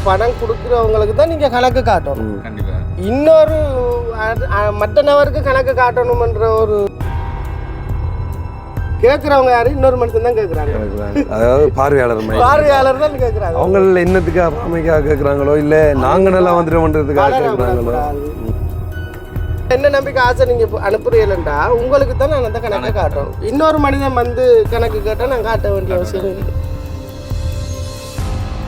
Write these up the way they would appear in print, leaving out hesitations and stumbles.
பணம் கொடுக்குறவங்களுக்கு தான் நீங்கள் கணக்கு காட்டணும். இன்னொரு மற்ற நபருக்கு கணக்கு காட்டணும்ன்ற ஒரு கேட்குறவங்க யாரு இன்னொரு மனுஷன் தான் கேட்குறாங்க. அதாவது பார்வையாளர் தான் கேட்குறாங்க. அவங்க என்னத்துக்காக அமைக்காக கேட்குறாங்களோ இல்லை நாங்கள் நல்லா வந்துடுவோன்றதுக்காக கேட்குறாங்களோ. என்ன நம்பிக்கை ஆசை நீங்கள் அனுப்புறீங்களா உங்களுக்கு தான் நான் அந்த கணக்கை காட்டணும். இன்னொரு மனிதன் வந்து கணக்கு கேட்டால் நான் காட்ட வேண்டிய அவசியம் இல்லை.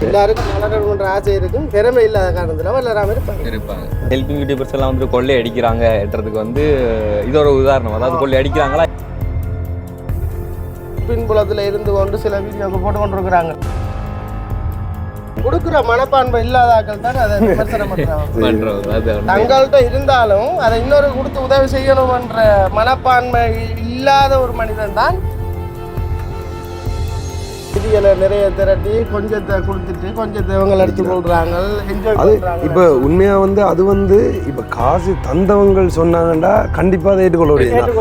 எல்லாருக்கும் வளரணுன்ற ஆசை இருக்கும், திறமை இல்லாத காரணத்தில் வளராமல் இருப்பாங்க. ஹெல்பிங் யூடியூபர்ஸ் எல்லாம் வந்து கொள்ளை அடிக்கிறாங்கன்றதுக்கு வந்து இது ஒரு உதாரணம். அதாவது கொள்ளை அடிக்கிறாங்களா பின்புலத்தில் இருந்து கொண்டு சில வீடியோக்கு போட்டு கொண்டிருக்கிறாங்க. கொடுக்குற மனப்பான்மை இல்லாத ஆட்கள் தான் அதை விமர்சனம் பண்றாங்க. தங்கள்கிட்ட இருந்தாலும் அதை இன்னொரு கொடுத்து உதவி செய்யணும்ன்ற மனப்பான்மை இல்லாத ஒரு மனிதன் தான் விதிகளை நிறைய திரட்டி கொஞ்சத்தை கொடுத்துட்டு கொஞ்சத்தை இவங்களை எடுத்து கொள்றாங்க. அது இப்போ உண்மையாக வந்து அது வந்து இப்போ காசு தந்தவங்கள் சொன்னாங்கண்டா கண்டிப்பாக அதை ஏற்றுக்கொள்ள முடியாது.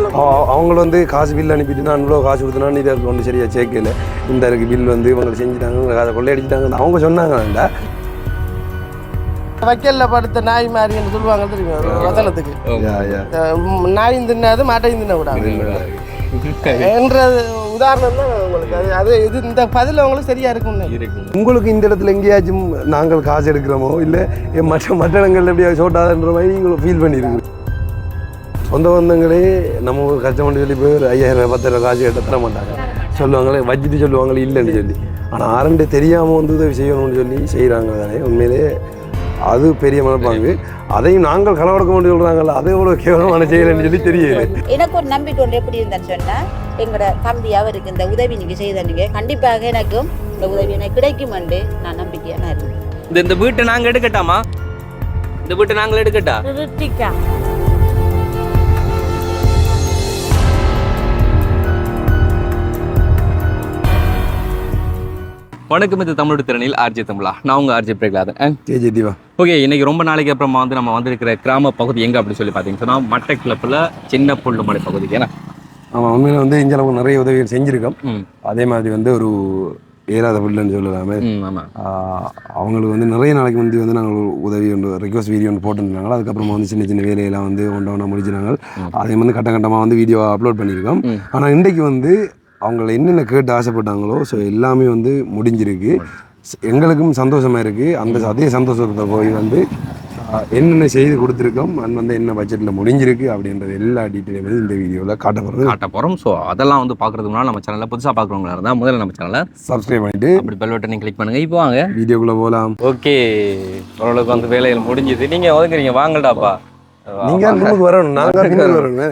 அவங்கள வந்து காசு பில் அனுப்பிட்டு நான் இவ்வளோ காசு கொடுத்தனான்னு இதை ஒன்று சரியாக சேர்க்கல, இந்த இருக்கு பில் வந்து இவங்களை செஞ்சுட்டாங்க அதை கொள்ளையடிச்சிட்டாங்க அவங்க சொன்னாங்கண்டா வைக்கல்ல படுத்த நாய் மாதிரின்னு சொல்லுவாங்க தெரியுமா வசனத்துக்கு. நாயும் தின்னாது மாட்டையும் தின்ன விடாது என்றது உதாரணம் தான் உங்களுக்கு. அது இது இந்த பதில் அவங்களுக்கு சரியா இருக்கும். உங்களுக்கு இந்த இடத்துல எங்கேயாச்சும் நாங்கள் காசு எடுக்கிறோமோ இல்லை மற்ற இடங்கள்ல எப்படியாவது சோட்டாதுன்ற மாதிரி நீங்களும் ஃபீல் பண்ணியிருக்கு. சொந்த பந்தங்களே நம்ம கஷ்டப்பட்டு சொல்லி போய் 5000 10,000 காசு கேட்ட தர மாட்டாங்க, சொல்லுவாங்களே வச்சுட்டு சொல்லுவாங்களே இல்லைன்னு சொல்லி. ஆனால் ஆரண்டு தெரியாமல் வந்து உதவி செய்யணும்னு சொல்லி செய்கிறாங்க தானே. உண்மையிலே அது பெரிய மனப்பாங்கு. அதையும் நாங்கள் களவடக்க முடியும் சொல்கிறாங்கல்ல, அதை எவ்வளோ கேவலமான செய்யலைன்னு சொல்லி தெரியல. எனக்கு ஒரு நம்பிக்கை ஒன்று எப்படி இருந்தேன்னு சொன்னால், எங்களோட தம்பி அவருக்கு இந்த உதவி நீங்கள் செய்தீங்க, கண்டிப்பாக எனக்கும் இந்த உதவி எனக்கு கிடைக்கும் என்று நான் நம்பிக்கையாக இருந்தேன். இந்த வீட்டை நாங்கள் எடுக்கட்டாமா? இந்த வீட்டை நாங்கள் எடுக்கட்டா? வணக்கம், இது தமிழோட திறனில் ஆர்ஜே தமிழா. நான் உங்கள் ஆர்ஜே பிரகலாதன். ஜெயஜீவா. ஓகே, இன்னைக்கு ரொம்ப நாளைக்கு அப்புறமா வந்து நம்ம வந்திருக்கிற கிராம பகுதி எங்கே அப்படின்னு சொல்லி பார்த்தீங்கன்னு சொன்னால் மட்டக்கிளப்பில் சின்ன புல்லுமலை பகுதி. ஏன்னா ஆமாம், உண்மையில வந்து இங்கே நமக்கு நிறைய உதவிகள் செஞ்சுருக்கோம். அதே மாதிரி வந்து ஒரு ஏறாத புல்லுன்னு சொல்லலாமே. அவங்களுக்கு வந்து நிறைய நாளைக்கு முந்தி வந்து நாங்கள் உதவி ஒன்று ரெக்வஸ்ட் வீடியோ ஒன்று போட்டுருந்தாங்க. அதுக்கப்புறமா வந்து சின்ன சின்ன வேலையெல்லாம் வந்து ஒன்றா முடிச்சுனாங்க. அதே வந்து கட்டமாக வந்து வீடியோ அப்லோட் பண்ணியிருக்கோம். ஆனால் இன்றைக்கு வந்து அவங்கள என்னென்ன கேட்டு ஆசைப்பட்டாங்களோ ஸோ எல்லாமே வந்து முடிஞ்சிருக்கு. எங்களுக்கும் சந்தோஷமாக இருக்குது. அந்த அதே சந்தோஷத்தை போய் வந்து என்னென்ன செய்து கொடுத்துருக்கோம், அது வந்து என்ன பட்ஜெட்டில் முடிஞ்சிருக்கு அப்படின்றது எல்லா டீட்டெயிலும் வந்து இந்த வீடியோவில் காட்ட போகிறோம். ஸோ அதெல்லாம் வந்து பார்க்குறதுக்கு முன்னால் நம்ம சேனலில் புதுசாக பார்க்குறவங்களா இருந்தால் முதல்ல நம்ம சேனலை சப்ஸ்கிரைப் பண்ணிவிட்டு அப்படி பெல் பட்டனை கிளிக் பண்ணுங்கள். இப்போ வாங்க வீடியோக்குள்ளே போகலாம். ஓகே, ஓரளவுக்கு வந்து வேலைகள் முடிஞ்சுது. நீங்கள் ஒதுங்குறீங்க, வாங்கடாப்பா. நீங்கள் முன்னுக்கு வரணும், நாங்கள் பின்னுக்கு வரணும்.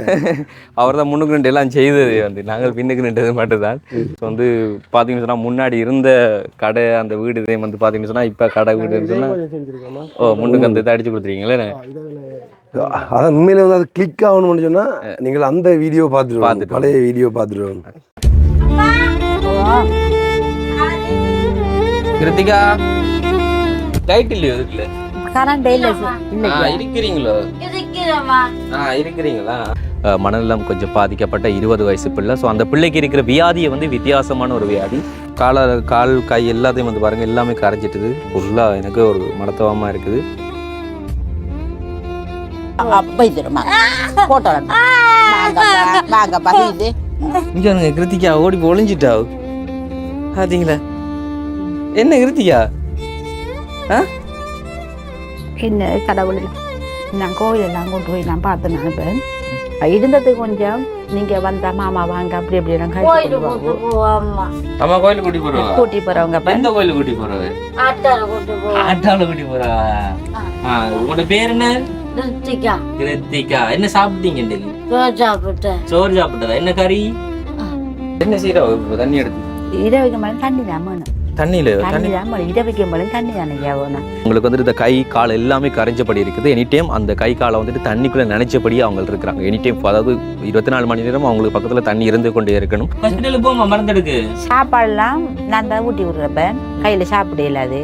அவர் தான் முன்னுக்கு ரெண்டு எல்லாம் செய்தது, வந்து நாங்கள் பின்னுக்கு ரெண்டது மட்டும்தான். ஸோ வந்து பார்த்தீங்கன்னு சொன்னால் முன்னாடி இருந்த கடை அந்த வீடு இதே வந்து பார்த்தீங்கன்னு சொன்னால் இப்போ கடை வீடு சொன்னால் முன்னுக்கு அந்த இதை அடிச்சு கொடுத்துருக்கீங்களே. அதான் உண்மையில வந்து அது கிளிக் ஆகணும்னு சொன்னால் நீங்கள் அந்த வீடியோ பார்த்துட்டு பழைய வீடியோ பார்த்துட்டு. கிருத்திகா லைட் இல்லையோ இதுக்குள்ள? இருக்கிறீங்களா? மனநலம் கொஞ்சம் பாதிக்கப்பட்ட 20 வயசு பிள்ளை. ஸோ அந்த பிள்ளைக்கு இருக்கிற வியாதியை வந்து வித்தியாசமான ஒரு வியாதி. கால் கை எல்லாத்தையும் வந்து பாருங்க, எல்லாமே கரைஞ்சிட்டுது ஃபுல்லாக. எனக்கு ஒரு மனத்தவமாக இருக்குது. இங்க கிருத்திகா ஓடி ஒளிஞ்சிட்டா பார்த்தீங்களா? என்ன கிருத்திகா? என்ன கடவுள், நான் கோயிலெல்லாம் கொண்டு போய் நான் பார்த்து நினைப்பேன். இருந்தது கொஞ்சம் நீங்க வந்தா மாமா வாங்க அப்படி அப்படி எல்லாம் கூட்டி போறவங்க. எந்த கோயிலுக்கு கூட்டி போறவங்க? ஆட்டால கூட்டி போறவங்க. உங்களோட பேர் என்ன? கிருத்திகா. என்ன சாப்பிட்டீங்க? சோறு சாப்பிட்டதா? என்ன கறி? என்ன செய்யற? தண்ணி எடுத்து இரவுக்கு மேலே தண்ணி தான் வேணும். உங்களுக்கு வந்துட்டு இந்த கை கால் எல்லாமே கரைஞ்சபடி இருக்குது. எனி டைம் அந்த கை காலை வந்துட்டு தண்ணிக்குள்ள நினைச்சபடி அவங்க இருக்கிறாங்க. எனி டைம், அதாவது 24 மணி நேரம் அவங்களுக்கு பக்கத்துல தண்ணி இருந்து கொண்டே இருக்கணும். மறந்துடுக்கு சாப்பாடுலாம் நான் தான் ஊட்டி விடுறப்பேன். கையில சாப்பிட இல்லாது,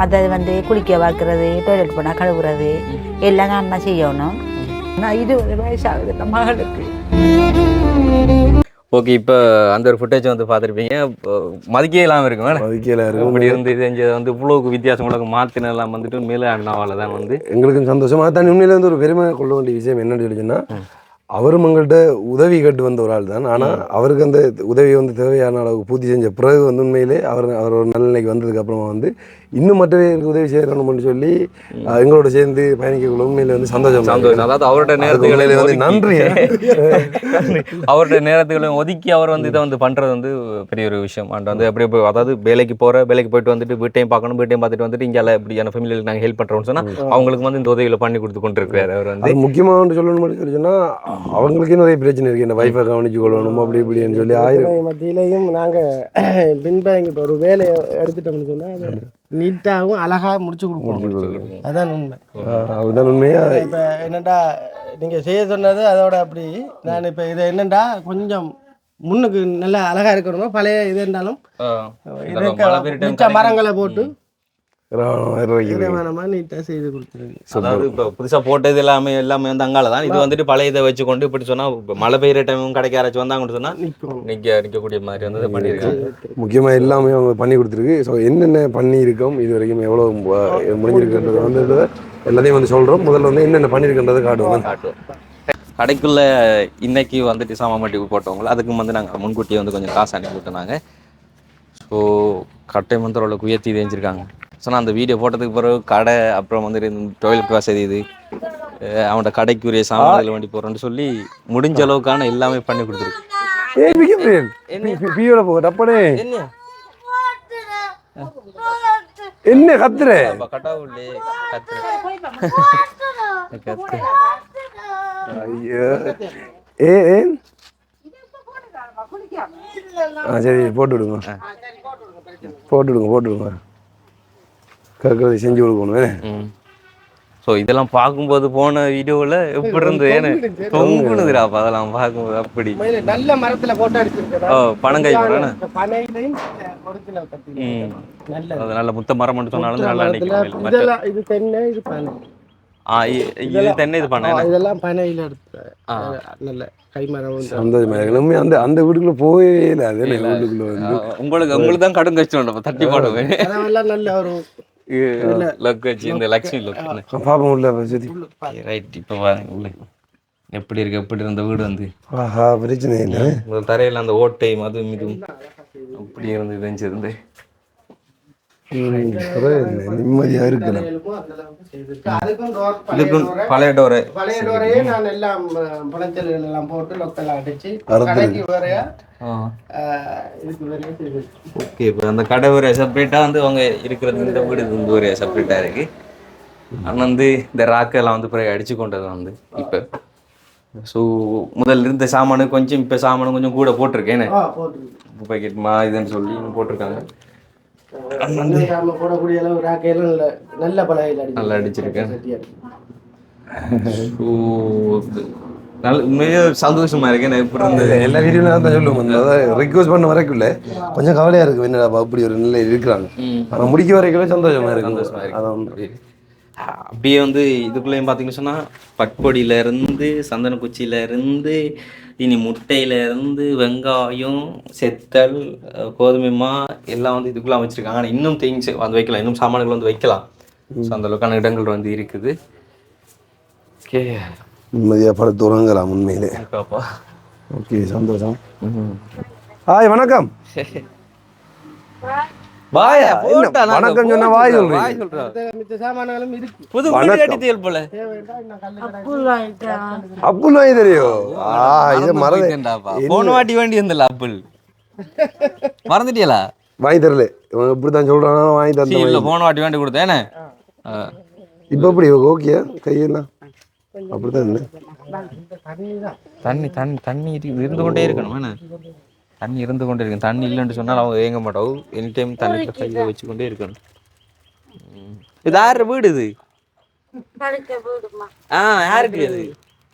மற்றது வந்து குளிக்க வைக்கிறது, டாய்லெட் போனா கழுவுறது எல்லாம் நான் செய்யணும். நான் 20 வயசாகுது மகளுக்கு. ஓகே, இப்போ அந்த ஒரு ஃபுட்டேஜ் வந்து பார்த்துருப்பீங்க. மதிக்கே இல்லாமல் இருக்கும் மதிக்கையில் இருக்கும். இப்படி இருந்து செஞ்சதை வந்து இவ்வளோக்கு வித்தியாசம் உலக மாற்றினெல்லாம் வந்துட்டு மேலே அண்ணாவால் தான் வந்து எங்களுக்கும் சந்தோஷம். அதுதான் உண்மையில வந்து ஒரு பெருமை கொள்ள வேண்டிய விஷயம் என்னன்னு சொல்லிச்சுன்னா, அவரும் எங்கள்கிட்ட உதவி கேட்டு வந்த ஒரு ஆள் தான். ஆனால் அவருக்கு அந்த உதவி வந்து தேவையான அளவுக்கு பூர்த்தி செஞ்ச பிறகு வந்து உண்மையிலே அவர் ஒரு நல்ல நிலைக்கு வந்ததுக்கு அப்புறமா வந்து இன்னும் மற்ற பேருக்கு உதவி செய்யணும்னு சொல்லி எங்களோட சேர்ந்து பயணிக்கக்குள்ள உண்மையில வந்து சந்தோஷம். அதாவது அவரோட நேரத்துகளை வந்து நன்றி. அவரோட நேரத்துகளையும் ஒதுக்கி அவர் வந்து இதை வந்து பண்ணுறது வந்து பெரிய ஒரு விஷயம். அண்ட் வந்து எப்படி அதாவது வேலைக்கு போயிட்டு வந்துட்டு வீட்டையும் பார்க்கணும், வீட்டையும் பார்த்துட்டு வந்துட்டு இங்கே இப்படியான ஃபேமிலியில் நாங்கள் ஹெல்ப் பண்ணுறோம்னு சொன்னால் அவங்களுக்கு வந்து இந்த உதவிகளை பண்ணி கொடுத்து கொண்டு இருக்காரு. அவர் வந்து முக்கியமாக சொல்லணும்னு சொன்னால் அவங்களுக்கே நிறைய பிரச்சனை இருக்குது. இந்த வைஃபை கவனிச்சு கொள்ளணும் அப்படி இப்படின்னு சொல்லி ஆயிரம் மத்தியிலையும் நாங்கள் பின்பாங்க இப்போ ஒரு வேலையை எடுத்துட்டோம்னு சொன்னால் நீட்டாகவும் அழகாக முடிச்சு கொடுப்போம். அதான் உண்மை. அதுதான் உண்மையா. இப்போ என்னடா நீங்கள் செய்ய சொன்னது அதோட அப்படி நான் இப்போ இதை என்னண்டா கொஞ்சம் முன்னுக்கு நல்லா அழகாக இருக்கணுமா பழைய இது இருந்தாலும் மிச்ச மரங்களை போட்டு நீட்டாக செய்து கொடுத்துருங்க. அதாவது இப்போ புதுசாக போட்டது எல்லாமே வந்து அங்கால தான். இது வந்துட்டு பழைய இதை வச்சு கொண்டு இப்படி சொன்னால் இப்போ மழை பெய்யுற டைமும் கடைக்கு யாராச்சும் வந்தாங்கன்னு சொன்னால் நிற்கக்கூடிய மாதிரி வந்து பண்ணியிருக்காங்க. முக்கியமாக எல்லாமே அவங்க பண்ணி கொடுத்துருக்கு. ஸோ என்னென்ன பண்ணியிருக்கோம் இது வரைக்கும் எவ்வளோ முடிஞ்சிருக்குன்றது வந்து எல்லாத்தையும் வந்து சொல்கிறோம். முதல்ல வந்து என்னென்ன பண்ணியிருக்கின்றதை காட்டுவோம். கடைக்குள்ளே இன்னைக்கு வந்துட்டு சாமாட்டி போட்டவங்கள அதுக்கு வந்து நாங்கள் முன்கூட்டியே வந்து கொஞ்சம் காசு அனுப்பி விட்டோனாங்க. ஸோ கட்டை வந்து ஓரளவுக்கு உயர்த்தி தெரிஞ்சிருக்காங்க. ஸோ நான் அந்த வீடியோ போட்டதுக்கு பிறகு கடை அப்புறம் வந்து டொய்லெட் வசதி இது அவனோட கடைக்குரிய சாமான்கள் வண்டி போகிறோன்னு சொல்லி முடிஞ்ச அளவுக்கான எல்லாமே பண்ணி கொடுத்துருக்கு. என்ன கத்துற சரி போட்டு விடுங்க கேட்கறது செஞ்சு கொடுக்கணும். ஸோ இதெல்லாம் பார்க்கும்போது போன வீடியோவில் எப்படி இருந்து ஏன்னு தொங்குனுதுடாப்பா அதெல்லாம் பார்க்கும்போது அப்படி நல்ல மரத்தில் போட்டு அடிச்சிருக்கேன். பனங்காய் மரம் அது நல்ல முத்த மரம் மட்டும் சொன்னாலும் நல்லா நிற்கும். இது தென்னை இது பனை. இது தென்னை இது பனை இதெல்லாம் பனையில் எடுத்து நல்ல கைமரம். சந்தோஷமா அந்த அந்த வீட்டுக்குள்ள போயே இல்லை. அது வீட்டுக்குள்ள வந்து உங்களுக்கு தான் கடும் கஷ்டம் தட்டி போடுவேன். நல்ல ஒரு இந்த லக்ஷ்மி பாப்போம் உள்ள ரைட். இப்போ பாருங்க எப்படி இருந்த வீடு வந்து பிரச்சனை இல்லை. தரையில அந்த ஓட்டை மது மீதும் அப்படி இருந்து தெரிஞ்சிருந்து நிம்மதியா இருக்கலாம். இதுக்கும் பழைய டோரை நான் எல்லாம் பழச்சல்கள் எல்லாம் போட்டு லொக்கெல்லாம் அடிச்சு ஓகே. இப்போ அந்த கடை ஒரு செப்பரேட்டாக வந்து அவங்க இருக்கிறது இந்த வீடு வந்து ஒரு செப்பரேட்டாக இருக்கு. ஆனால் வந்து இந்த ராக்கெல்லாம் வந்து பிறகு அடிச்சு கொண்டது வந்து இப்போ ஸோ முதல்ல இருந்த சாமானு கொஞ்சம் இப்போ சாமானு கொஞ்சம் கூட போட்டிருக்கேன்னு பாக்கெட் இதுன்னு சொல்லி போட்டிருக்காங்க. போடக்கூடிய அளவு ராக்கையெல்லாம் நல்ல பலகையில் நல்லா அடிச்சிருக்கேன். உண்மையே சந்தோஷமா இருக்கேன். எப்படி இருந்தது எல்லா வீடியோலாம் தான் சொல்லுவோம். அதாவது ரிக்வஸ்ட் பண்ண வரைக்குள்ள கொஞ்சம் கவலையா இருக்கு. என்னடா அப்படி ஒரு நிலை இருக்கிறாங்க. ஆனால் முடிக்க வரைக்குள்ள சந்தோஷமா இருக்கு. அப்படியே வந்து இதுக்குள்ளேயும் பார்த்தீங்கன்னு சொன்னால் பட்பொடியில இருந்து சந்தனக்குச்சியில இருந்து இனி முட்டையில இருந்து வெங்காயம் செத்தல் கோதுமைமா எல்லாம் வந்து இதுக்குள்ள அமைச்சிருக்காங்க. ஆனால் இன்னும் திங்ஸ் வந்து வைக்கலாம், இன்னும் சாமான்கள் வந்து வைக்கலாம். ஸோ அந்த அளவுக்கான இடங்கள் வந்து இருக்குது. ஓகே நிம்மதியாக படுத்து உறங்கலாம் உண்மையிலே. ஓகே சந்தோஷம். ஹாய் வணக்கம். வணக்கம் சொன்ன வாய் சொல்றேன். அப்புள் வாங்கி தெரியும். இது போன வாட்டி வேண்டி இருந்தல அப்புள் மறந்துட்டியலா? வாங்கி தரல. இப்படித்தான் சொல்றானா வாங்கி தரல. போன வாட்டி வேண்டி கொடுத்தேன். இப்ப எப்படி ஓகே கையெல்லாம் அப்படித்தான். தண்ணி தண்ணி தண்ணி இருந்து கொண்டே இருக்கணும். தண்ணி இருந்து கொண்டே இருக்கணும். தண்ணி இல்லைன்னு சொன்னால் அவங்க ஏங்க மாட்டோம். எனி டைம் தண்ணி கையை வச்சு கொண்டே இருக்கணும். இது யாரு வீடு? இது யாருக்கு அது?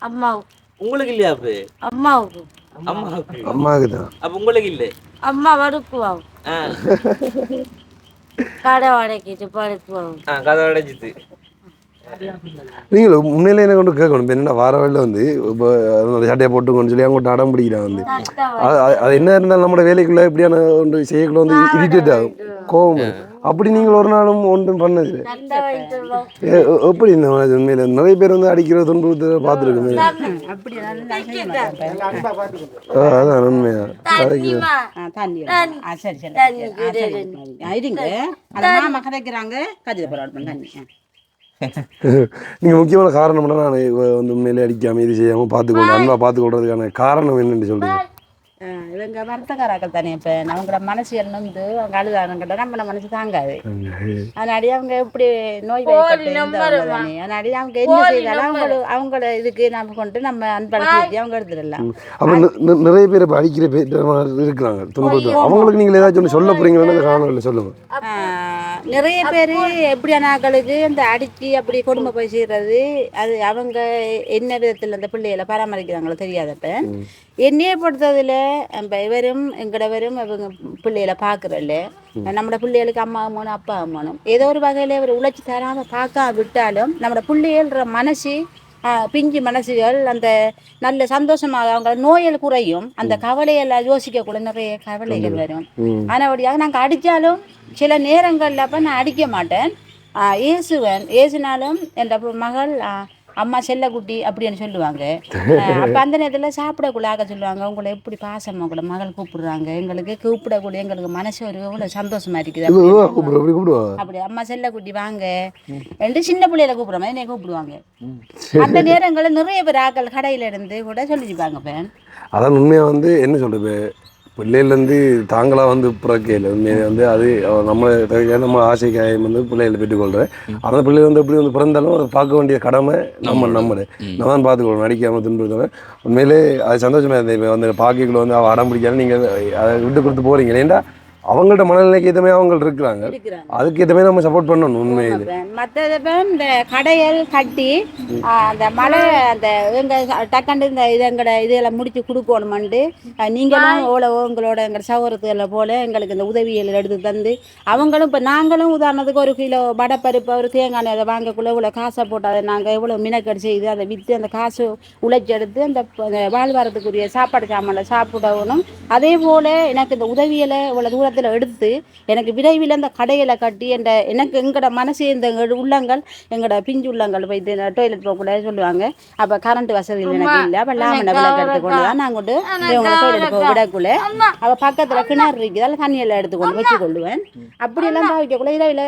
அம்மாவுக்கு. உங்களுக்கு இல்லையா? அப்ப அம்மாவுக்கு. அம்மாவுக்கு தான். அப்ப உங்களுக்கு இல்லை? அம்மா வடுக்குவாங்க. கடை வாடகைட்டு படுக்குவாங்க. கதை அடைச்சிது. நீங்கள் உண்மையிலே என்ன கொண்டு கேட்கணும். இப்போ என்ன வார வேலை வந்து இப்போ அந்த சட்டையை போட்டுக்கணும்னு சொல்லி அவங்க அடம் பிடிக்கிறான் வந்து அது என்ன இருந்தாலும் நம்மளோட வேலைக்குள்ள எப்படியான ஒன்று செய்யக்குள்ள வந்து இரிட்டேட் ஆகும், கோவம். அப்படி நீங்கள் ஒரு நாளும் ஒன்றும் பண்ணது எப்படி இந்த மாதிரி உண்மையில நிறைய பேர் வந்து அடிக்கிற துன்புறுத்த பார்த்துருக்கோமே. அதான் உண்மையா நீங்க முக்கியமான காரணம் நான் வந்து உண்மையிலே அடிக்காம இது செய்யாம பார்த்துக்கொள்றேன், அன்பா பார்த்துக்கொள்றதுக்கான காரணம் என்னன்னு சொல்றீங்க? இவங்க வருத்தக்காராக்கள் தானே. இப்போ அவங்களோட மனசு எல்லாம் வந்து அவங்க அழுதானுங்கிட்ட நம்மள மனசு தாங்காது. அதனாடி அவங்க இப்படி நோய் தானே. அதனாடி அவங்க என்ன செய்தாலும் அவங்களோட இதுக்கு நம்ம கொண்டு நம்ம அன்பழகி அவங்க எடுத்துடலாம். அப்ப நிறைய பேர் இப்போ அடிக்கிற பேர் இருக்கிறாங்க துன்புறுத்து, அவங்களுக்கு நீங்கள் ஏதாச்சும் சொல்ல போறீங்களா? காரணம் இல்லை சொல்லுங்க. நிறைய பேர் எப்படியான ஆக்களுக்கு இந்த அடிச்சு அப்படி கொடுமை போய் செய்யறது அது அவங்க என்ன விதத்தில் அந்த பிள்ளைகளை பராமரிக்கிறாங்களோ தெரியாதப்ப என்னையே பொறுத்ததில் இவரும் எங்கடவரும் இவங்க பிள்ளைகளை பார்க்குறல்ல. நம்மளோட பிள்ளைகளுக்கு அம்மா அம்மானும் அப்பா அம்மானும் ஏதோ ஒரு வகையில் இவர் உழைச்சி தராமல் பார்க்க விட்டாலும் நம்மளோட பிள்ளைகள்ற மனசு பிஞ்சு மனசுகள் அந்த நல்ல சந்தோஷமாக அவங்க நோய்கள் குறையும். அந்த கவலையெல்லாம் யோசிக்கக்கூட நிறைய கவலைகள் வரும். ஆனபடியாக நாங்கள் அடித்தாலும் சில நேரங்களில் அப்போ நான் அடிக்க மாட்டேன், ஏசுனாலும் என் மகள் அம்மா செல்லக்குட்டி அப்படின்னு சொல்லுவாங்க. அப்போ அந்த நேரத்தில் சாப்பிடக்குள்ளாக சொல்லுவாங்க, உங்களை எப்படி பாசமாக கூட மகள் கூப்பிடுறாங்க, எங்களுக்கு கூப்பிடக்கூடிய எங்களுக்கு மனசு ஒரு எவ்வளோ சந்தோஷமா இருக்குது. அப்படி அம்மா செல்லக்குட்டி வாங்க ரெண்டு சின்ன பிள்ளையில கூப்பிடுற மாதிரி என்னை கூப்பிடுவாங்க. அந்த நேரங்களில் நிறைய பேர் ஆக்கள் கடையில இருந்து கூட சொல்லிச்சுப்பாங்க. இப்போ அதான் உண்மையாக வந்து என்ன சொல்றது, பிள்ளைகள்லேருந்து தாங்களாக வந்து பிறக்கையில் உண்மையை வந்து அது நம்ம ஆசைக்காயம் வந்து பிள்ளைகளை பெற்றுக்கொள்கிறேன். அந்த பிள்ளைகள் வந்து எப்படி வந்து பிறந்தாலும் அதை பார்க்க வேண்டிய கடமை நம்ம தான் பார்த்துக்கொள்ளணும், நடிக்காமல் துன்புறுத்தவன். உண்மையிலே அது சந்தோஷமாக இருந்தது. இப்போ வந்து பாக்கிக்குள்ள வந்து அவள் அடம் பிடிக்காது, நீங்கள் அதை விட்டு கொடுத்து போகிறீங்க. ஏன்டா அவங்கள்ட்ட மனநிலைக்கு ஏற்றமே அவங்க இருக்கிறாங்க, அதுக்கு ஏற்றமே நம்ம சப்போர்ட் பண்ணணும். உண்மையிலே மற்றது இந்த கடைகள் கட்டி அந்த மழை அந்த இவங்க டக்காண்டு இந்த இதங்கட இதெல்லாம் முடிச்சு கொடுக்கணுமெண்டு நீங்களும் எவ்வளோ உங்களோட எங்கள் சகோதரத்துல போல எங்களுக்கு இந்த உதவிகள் எடுத்து தந்து அவங்களும் இப்போ நாங்களும் உதாரணத்துக்கு ஒரு கிலோ வடைப்பருப்பு ஒரு தேங்காய் அதை வாங்கக்குள்ள இவ்வளோ காசை போட்டு அதை நாங்கள் எவ்வளோ மினக்கடி செய்து அதை விற்று அந்த காசு உழைச்சி எடுத்து அந்த வாழ்வாரத்துக்குரிய சாப்பாடு சாமான்ல சாப்பிடணும். அதே போல் எனக்கு இந்த உதவிகளை இவ்வளோ தூரத்தில் எடுத்து எனக்கு விரைவில் அந்த கடைகளை கட்டி எனக்கு எங்களோட மனசு இந்த உள்ளங்கள் எங்களோட பிஞ்சு உள்ளங்கள் போயிட்டு டாய்லெட் போகக்கூட சொல்லுவாங்க. அப்போ கரண்ட் வசதிகள் எனக்கு இல்லை, அப்போ லாமனை விளக்கு எடுத்துக்கொண்டு தான் நான் கொண்டு இவங்களை டாய்லெட் போக விடக்குள்ள அப்போ பக்கத்தில் கிணறு இருக்குது அதில் தண்ணியெல்லாம் எடுத்துக்கொண்டு வச்சு கொள்ளுவேன். அப்படியெல்லாம் பாவிக்கக்குள்ள இரவில்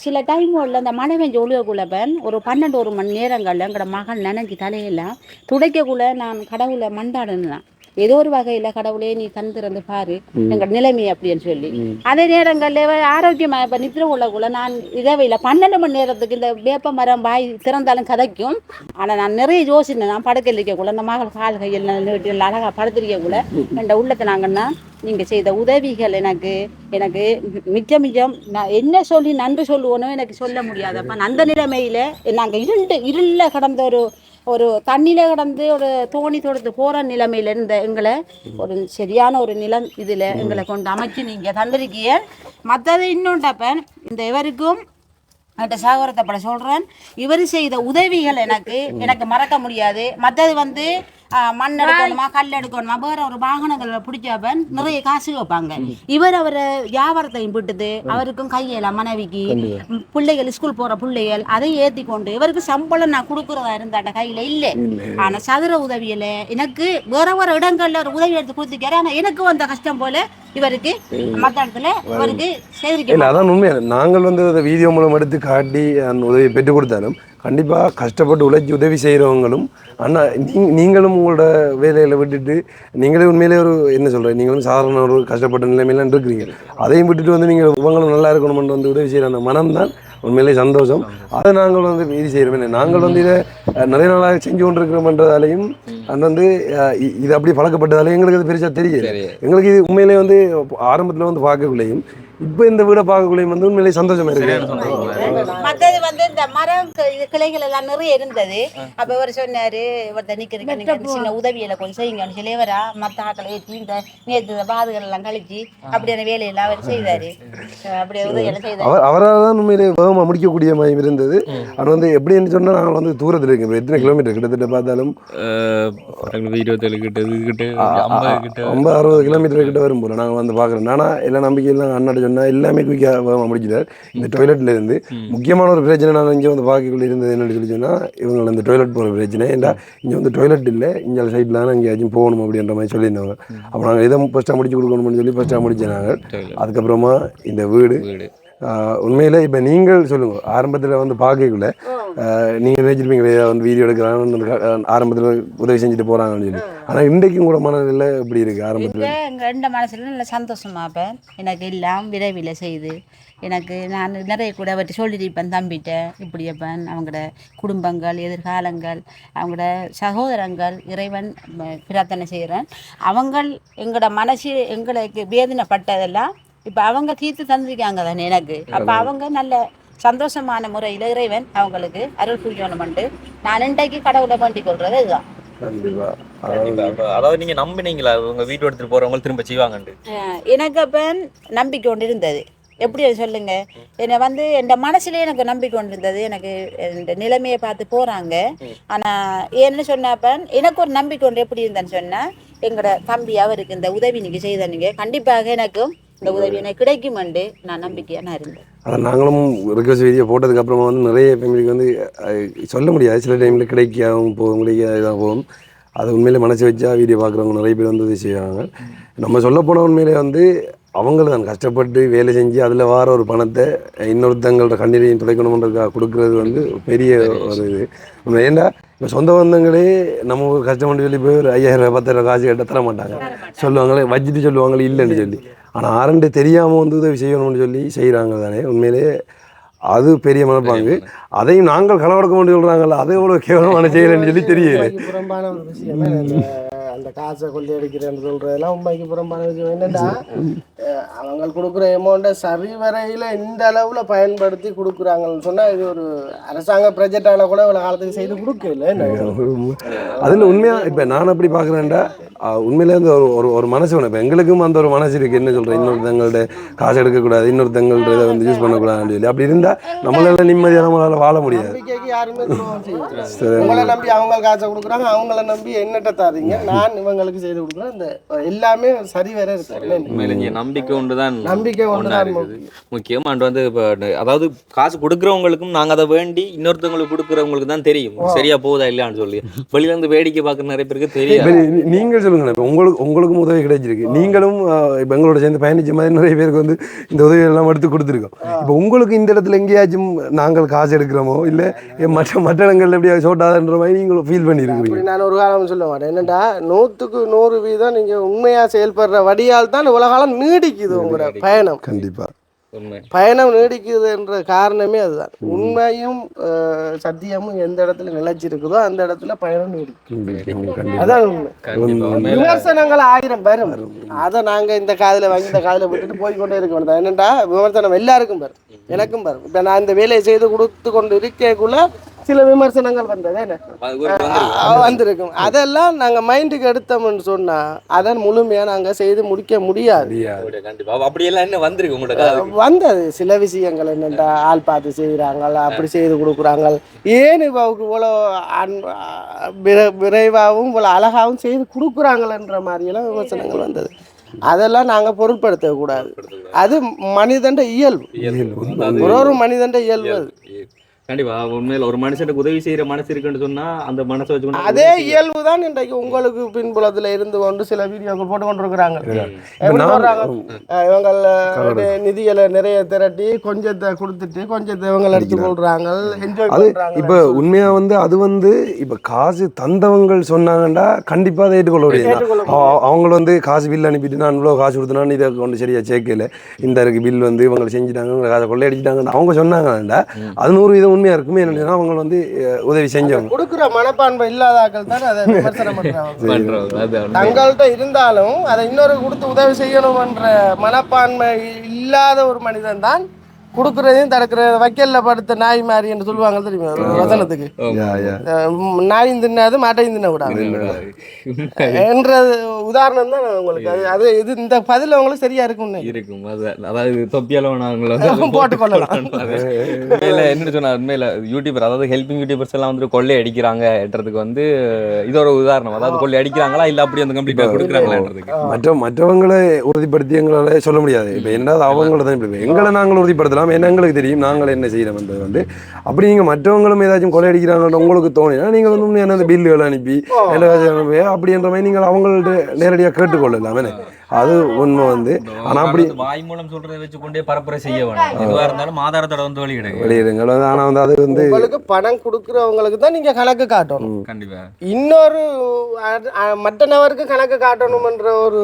சில டைம்களில் அந்த மழை பெஞ்சு ஒழுகக்குள்ளப்பன் ஒரு 12 மணி நேரங்களில் எங்களோட மகன் நினைஞ்சு தலையெல்லாம் துடைக்கக்குள்ள நான் கடவுளை மண்டாடுனேன். ஏதோ ஒரு வகையில் கடவுளே நீ கண் திறந்து பாரு எங்கள் நிலைமை அப்படின்னு சொல்லி அதே நேரங்களில் ஆரோக்கியமாக இப்போ நித்திர கொள்ளக்குள்ள நான் இரவையில் 12 மணி நேரத்துக்கு இந்த வேப்ப மரம் வாய் திறந்தாலும் கதைக்கும். ஆனால் நான் நிறைய யோசினேன், நான் படுக்கையில் இருக்கக்குள்ள அந்த மகள் கால் கையில் அழகாக படுத்திருக்கக்குள்ள என் உள்ளத்தை நாங்கன்னா நீங்கள் செய்த உதவிகள் எனக்கு மிச்சம் நான் என்ன சொல்லி நன்றி சொல்லுவோனோ எனக்கு சொல்ல முடியாதப்ப அந்த நிலைமையில் நாங்கள் இருளில் கடந்த ஒரு தண்ணியில் கடந்து ஒரு தோணி தொடுத்து போகிற நிலைமையில இருந்த எங்களை ஒரு சரியான ஒரு நிலம் இதில் எங்களை கொண்டு அமைச்சு நீங்கள் தந்திருக்கீங்க. மற்றது இன்னொன்றப்ப இந்த இவருக்கும் அந்த சாகரத்தை பட சொல்கிறேன், இவர் செய்த உதவிகள் எனக்கு மறக்க முடியாது. மற்றது வந்து மண் எடுக்கணுமா கல் எடுக்கணுமா வேற ஒரு வாகனங்களை பிடிச்சப்பன் நிறைய காசு வைப்பாங்க. இவர் அவரை வியாபாரத்தையும் விட்டுது அவருக்கும் கையில மனைவிக்கு பிள்ளைகள் ஸ்கூல் போற பிள்ளைகள் அதை ஏற்றி கொண்டு இவருக்கு சம்பளம் நான் கொடுக்குறதா இருந்தாட்ட கையில இல்லை. ஆனா சதுர உதவியில எனக்கு வேற இடங்கள்ல ஒரு உதவி எடுத்து கொடுத்துக்காரு. ஆனா எனக்கு வந்த கஷ்டம் போல இவருக்கு மற்ற இடத்துல இவருக்கு செய்திருக்கேன். அதான் உண்மை. நாங்கள் வந்து அதை வீடியோ மூலம் எடுத்து காட்டி அந்த உதவியை பெற்றுக் கொடுத்தாலும் கண்டிப்பாக கஷ்டப்பட்டு உழைச்சி உதவி செய்கிறவங்களும் ஆனால் நீங்களும் உங்களோட வேலையில் விட்டுட்டு நீங்களே உண்மையிலே ஒரு என்ன சொல்கிறேன், நீங்களும் சாதாரண ஒரு கஷ்டப்பட்ட நிலைமையிலாம் இருக்கிறீங்க. அதையும் விட்டுட்டு வந்து நீங்கள் இவங்களும் நல்லா இருக்கணும்னு வந்து உதவி செய்கிற அந்த மனம் தான் உண்மையிலே சந்தோஷம். அதை நாங்கள் வந்து இது செய்கிறோம். நாங்கள் வந்து இதை நிறைய நாளாக செஞ்சு கொண்டு இருக்கிறோம்ன்றதாலையும் அது வந்து இது அப்படி பழக்கப்பட்டதாலையும் எங்களுக்கு அது பெருசாக தெரியல. எங்களுக்கு இது உண்மையிலே வந்து ஆரம்பத்தில் வந்து பார்க்கக்குள்ளேயும் இப்போ இந்த வீடை பார்க்கக்குள்ளேயும் வந்து உண்மையிலேயே சந்தோஷமா இருக்கு. மற்றது வந்து இந்த மரம் இது கிளைகள் எல்லாம் நிறைய இருந்தது. அப்ப இவர் சொன்னாரு, இவர் நிக்கிறீங்க சின்ன உதவியில கொஞ்சம் செய்யுங்க சிலைவரா மத்த ஆக்களை ஏற்றி இந்த நேற்று பாதுகள் எல்லாம் கழிச்சு அப்படியான வேலையெல்லாம் அவர் செய்தாரு. அப்படியே உதவியெல்லாம் செய்தாரு. அவரால் தான் உண்மையிலே வேகமாக முடிக்கக்கூடிய மாதிரி இருந்தது. அது வந்து எப்படின்னு சொன்னால் நாங்கள் வந்து தூரத்தில் இருக்கோம். எத்தனை கிலோமீட்டர் கிட்டத்தட்ட பார்த்தாலும் 27 கிட்ட 50-60 கிலோமீட்டர் கிட்ட வரும் போல நாங்கள் வந்து பார்க்குறோம். ஆனால் எல்லா நம்பிக்கையெல்லாம் அண்ணாட்ட சொன்னால் எல்லாமே குயிக்காக வேகமாக முடிக்கிறார். இந்த டொய்லெட்டில் இருந்து முக்கியமான ஒரு பிரச்சனை நான் இங்கே வந்து பார்க்கக்குள்ள இருந்தது என்னன்னு சொல்லி சொன்னால் இவங்க அந்த டொய்லெட் போகிற பிரச்சனை. ஏன்டா இங்கே வந்து டொய்லெட் இல்லை, இங்கே சைடில் தான் எங்கேயாச்சும் போகணும் அப்படின்ற மாதிரி சொல்லியிருந்தாங்க. அப்போ நாங்கள் இதை ஃபஸ்ட்டாக முடிச்சு கொடுக்கணும்னு சொல்லி ஃபஸ்ட்டாக முடித்தேன் நாங்கள். அதுக்கப்புறமா இந்த வீடு உண்மையிலே இப்போ நீங்கள் சொல்லுங்கள், ஆரம்பத்தில் வந்து பார்க்கக்குள்ள நீங்கள் நினைச்சிருப்பீங்களே வந்து வீடியோ எடுக்கிறாங்க ஆரம்பத்தில் உதவி செஞ்சுட்டு போகிறாங்கன்னு சொல்லி. ஆனால் இன்றைக்கும் கூட மனதில் எப்படி இருக்குது? ஆரம்பத்தில் எங்கள் ரெண்டு மனசில் நல்ல சந்தோஷமாக எனக்கு எல்லாம் விரைவில் செய்து எனக்கு நான் நிறைய கூட அவர்கிட்ட சொல்லியிருப்பேன் தம்பிட்ட இப்படியப்பன் அவங்களோட குடும்பங்கள் எதிர்காலங்கள் அவங்களோட சகோதரங்கள் இறைவன் பிரார்த்தனை செய்கிறேன். அவங்கள் எங்களோட மனசு எங்களுக்கு வேதனைப்பட்டதெல்லாம் இப்போ அவங்க தீர்த்து தந்திருக்காங்க தானே எனக்கு. அப்போ அவங்க நல்ல சந்தோஷமான முறையில் இறைவன் அவங்களுக்கு அருள் புரியணும்ட்டு நான் இன்றைக்கு கடவுளை வேண்டிக் கொள்றது இதுதான். அதாவது நீங்க நம்பினீங்களா உங்க வீட்டு எடுத்துட்டு போறவங்க திரும்ப செய்வாங்கன்னு? எனக்கு அப்போ நம்பிக்கை கொண்டு இருந்தது. எப்படி சொல்லுங்க, என்னை வந்து என் மனசுலேயே எனக்கு நம்பிக்கை கொண்டு இருந்தது. எனக்கு இந்த நிலைமையை பார்த்து போகிறாங்க. ஆனால் ஏன்னு சொன்னப்ப எனக்கு ஒரு நம்பிக்கை ஒன்று எப்படி இருந்தேன்னு சொன்னால் எங்களோட தம்பி அவருக்கு இந்த உதவி நீங்கள் செய்தீங்க, கண்டிப்பாக எனக்கும் இந்த உதவி எனக்கு கிடைக்குமெண்டு நான் நம்பிக்கையாக நான் இருந்தேன். அதை நாங்களும் ரிக்வஸ்ட் வீடியோ போட்டதுக்கு அப்புறமா வந்து நிறைய ஃபேமிலிக்கு வந்து சொல்ல முடியாது, சில டைமில் கிடைக்காவும் போகும் கிடைக்காத போகும். அது உண்மையிலே மனசு வச்சா வீடியோ பார்க்குறவங்க நிறைய பேர் வந்து உதவி செய்வாங்க. நம்ம சொல்ல போன உண்மையிலே வந்து அவங்களும் தான் கஷ்டப்பட்டு வேலை செஞ்சு அதில் வர ஒரு பணத்தை இன்னொருத்தங்களோட கண்ணீரையும் துடைக்கணுன்றதுக்காக கொடுக்குறது வந்து பெரிய ஒரு இது. ஏன்டா இப்போ சொந்த பந்தங்களே நம்ம கஷ்டப்பட்டு சொல்லி போய் ஒரு 5000 10,000 காசு கேட்ட தர மாட்டாங்க, சொல்லுவாங்களே வச்சுட்டு சொல்லுவாங்களே இல்லைன்னு சொல்லி. ஆனால் ஆரண்டு தெரியாமல் வந்து உதவி செய்யணும்னு சொல்லி செய்கிறாங்க தானே, உண்மையிலே அது பெரிய மனப்பாங்கு. அதையும் நாங்கள் கனவடக்க வேண்டி சொல்கிறாங்கல்ல, அதை எவ்வளோ கேவலமான செய்யலைன்னு சொல்லி தெரியல. புறம்பான ஒரு விஷயம் அந்த காசை கொள்ளையடிக்கிறேன்னு சொல்றதெல்லாம் உண்மைக்கு புறம்பான விஷயம். என்னடா அவங்க கொடுக்குற அமௌண்ட்டை சரிவரையில் இந்த அளவில் பயன்படுத்தி கொடுக்குறாங்கன்னு சொன்னால் இது ஒரு அரசாங்க ப்ராஜெக்டால கூட இவ்வளோ காலத்துக்கு செய்து கொடுக்கல. அதில் உண்மையாக இப்போ நான் அப்படி பார்க்குறேன்டா உண்மையிலே அந்த ஒரு மனசு வேணும். இப்போ எங்களுக்கும் அந்த ஒரு மனசு இருக்குது. என்ன சொல்கிறேன், இன்னொருத்தங்கள்ட்ட காசு எடுக்கக்கூடாது, இன்னொருத்தங்கள்ட்ட இதை வந்து யூஸ் பண்ணக்கூடாதுன்னு சொல்லி. அப்படி இருந்தால் நம்மளால நிம்மதியாக நம்மளால் வாழ முடியாது. நம்பிக்கைக்கு யாருமே உங்களை நம்பி அவங்க காசை கொடுக்குறாங்க, அவங்கள நம்பி என்னட்ட தாரீங்க, நான் இவங்களுக்கு செய்து கொடுக்குறேன். இந்த எல்லாமே சரி வேற இருக்கு. நம்பிக்கை ஒன்றுதான், நம்பிக்கை ஒன்றுதான் முக்கியம். அண்ட் வந்து இப்போ அதாவது காசு கொடுக்குறவங்களுக்கும் நாங்கள் அதை வேண்டி இன்னொருத்தவங்களுக்கு கொடுக்குறவங்களுக்கு தான் தெரியும் சரியா போகுதா இல்லையான்னு சொல்லி. வெளியில இருந்து வேடிக்கை பார்க்குற நிறைய பேருக்கு தெரியும். நீங்கள் சொல்லுங்க, இப்போ உங்களுக்கும் உதவி கிடைச்சிருக்கு, நீங்களும் இப்போ எங்களோட சேர்ந்து பயணிச்ச மாதிரி நிறைய பேருக்கு வந்து இந்த உதவி எல்லாம் எடுத்து கொடுத்துருக்கோம். இப்போ உங்களுக்கு இந்த இடத்துல எங்கேயாச்சும் நாங்கள் காசு எடுக்கிறோமோ இல்லை மற்ற இடங்கள்ல எப்படியா சோட்டாதுன்ற மாதிரி நீங்களும் ஃபீல் பண்ணியிருக்கிறீங்க? நான் ஒரு காலம் சொல்ல மாட்டேன். என்னடா 100% நீங்கள் உண்மையாக செயல்படுற வடியால் தான் இவ்வளோ காலம் நீடிக்குது உங்களோட பயணம். கண்டிப்பாக பயணம் நீடிக்குதுன்ற காரணமே அதுதான். உண்மையும் சத்தியமும் எந்த இடத்துல நிலைச்சிருக்குதோ அந்த இடத்துல பயணம் நீடிக்கும். அதான் உண்மை. விமர்சனங்கள் 1000 வரும். அதை நாங்கள் இந்த காதில் வாங்கி இந்த காதில் விட்டுட்டு போய்கொண்டே இருக்க வேண்டாம். என்னண்டா விமர்சனம் எல்லாருக்கும் வரும், எனக்கும் வரும். இப்போ நான் இந்த வேலையை செய்து கொடுத்து கொண்டு இருக்கக்குள்ள சில விமர்சனங்கள் வந்திருக்கும். அதெல்லாம் நாங்கள் மைண்டுக்கு எடுத்தோம்னு சொன்னால் அதை முழுமையாக நாங்கள் செய்து முடிக்க முடியாது. வந்தது சில விஷயங்கள் என்னென்னா ஆள் பார்த்து செய்கிறாங்க, அப்படி செய்து கொடுக்குறாங்க, ஏன் இவ்வளவு இவ்வளோ விரைவாகவும் இவ்வளோ அழகாகவும் செய்து கொடுக்குறாங்களன்ற மாதிரியெல்லாம் விமர்சனங்கள் வந்தது. அதெல்லாம் நாங்கள் பொருட்படுத்தக்கூடாது. அது மனிதண்ட இயல்பு, ஒரு மனிதண்ட இயல்பு. அது கண்டிப்பா உண்மையில ஒரு மனுஷனுக்கு உதவி செய்யற மனசு இருக்குன்னு சொன்னா அந்த மனசை வச்சு அதே இயல்பு தான் இன்றைக்கு உங்களுக்கு பின்புலத்துல இருந்து கொண்டு சில வீடியோக்கள் போட்டு கொண்டிருக்கிறாங்க. இவங்க நிதிகளை நிறைய திரட்டி கொஞ்சத்தை கொடுத்துட்டு கொஞ்சத்தை இவங்க எடுத்துக்கொள்றாங்க, என்ஜாய் பண்றாங்க. இப்ப உண்மையா வந்து அது வந்து இப்ப காசு தந்தவங்க சொன்னாங்கண்டா கண்டிப்பா அதை ஏற்றுக்கொள்ள முடியாது. அவங்க வந்து காசு பில் அனுப்பிட்டு நான் இவ்வளவு காசு கொடுத்தனான்னு இதை கொண்டு சரியா சேர்க்கல, இந்த இருக்கு பில் வந்து இவங்க செஞ்சுட்டாங்க, காசை கொள்ளையடிச்சிட்டாங்கன்னு அவங்க சொன்னாங்கடா அது 100% உண்மையாக இருக்குமே என்னன்னா அவங்க வந்து உதவி செஞ்சவங்க. கொடுக்குற மனப்பான்மை இல்லாத ஆட்கள் தான் அதை விமர்சனம் பண்றாங்க. தங்கள்கிட்ட இருந்தாலும் அதை இன்னொரு கொடுத்து உதவி செய்யணும்ன்ற மனப்பான்மை இல்லாத ஒரு மனிதன் தான் கொடுக்குறதையும் தடுக்கிற வைக்கல்ல படுத்த நாய் மாதிரி என்று சொல்லுவாங்க தெரியுமா ஒரு வசனத்துக்கு. நாயும் தின்னாது மாட்டையும் தின்ன கூடாது என்றது உதாரணம் தான் உங்களுக்கு. அது இது இந்த பதில் அவங்களுக்கு சரியா இருக்கும். அதாவது தொப்பியால போட்டுக்கொள்ளலாம். என்ன சொன்னா உண்மையில யூடியூபர், அதாவது ஹெல்பிங் யூடியூபர்ஸ் எல்லாம் வந்து கொள்ளை அடிக்கிறாங்கன்றதுக்கு வந்து இது ஒரு உதாரணம். அதாவது கொள்ளை அடிக்கிறாங்களா இல்ல அப்படி வந்து கம்ப்ளீட்டா கொடுக்குறாங்களான்றதுக்கு மற்றவங்களை உறுதிப்படுத்தி எங்களால சொல்ல முடியாது. இப்ப என்னது அவங்கள தான் எங்களை நாங்கள் உறுதிப்படுத்தலாம். என்ன எங்களுக்கு தெரியும் நாங்கள் என்ன செய்யறோம்ன்றது வந்து. அப்படி நீங்க மற்றவங்களும் ஏதாச்சும் கொள்ளையடிக்கிறாங்கன்னு உங்களுக்கு தோணினா நீங்கள் வந்து என்னது பில்லுகள் அனுப்பி அப்படின்ற மாதிரி நீங்கள் அவங்கள்ட்ட நேரடியாக கேட்டுக்கொள்ளலாம். அது உண்மை வந்து. ஆனா அப்படி வாய் மூலம் சொல்றதை வச்சு கொண்டே பரப்புரை செய்ய வேணும். எதுவா இருந்தாலும் ஆதாரத்தோட வந்து வெளியிடுங்க. ஆனா வந்து அது வந்து உங்களுக்கு பணம் கொடுக்குறவங்களுக்கு தான் நீங்க கணக்கு காட்டணும். கண்டிப்பா இன்னொரு மற்ற நபருக்கு கணக்கு காட்டணும்ன்ற ஒரு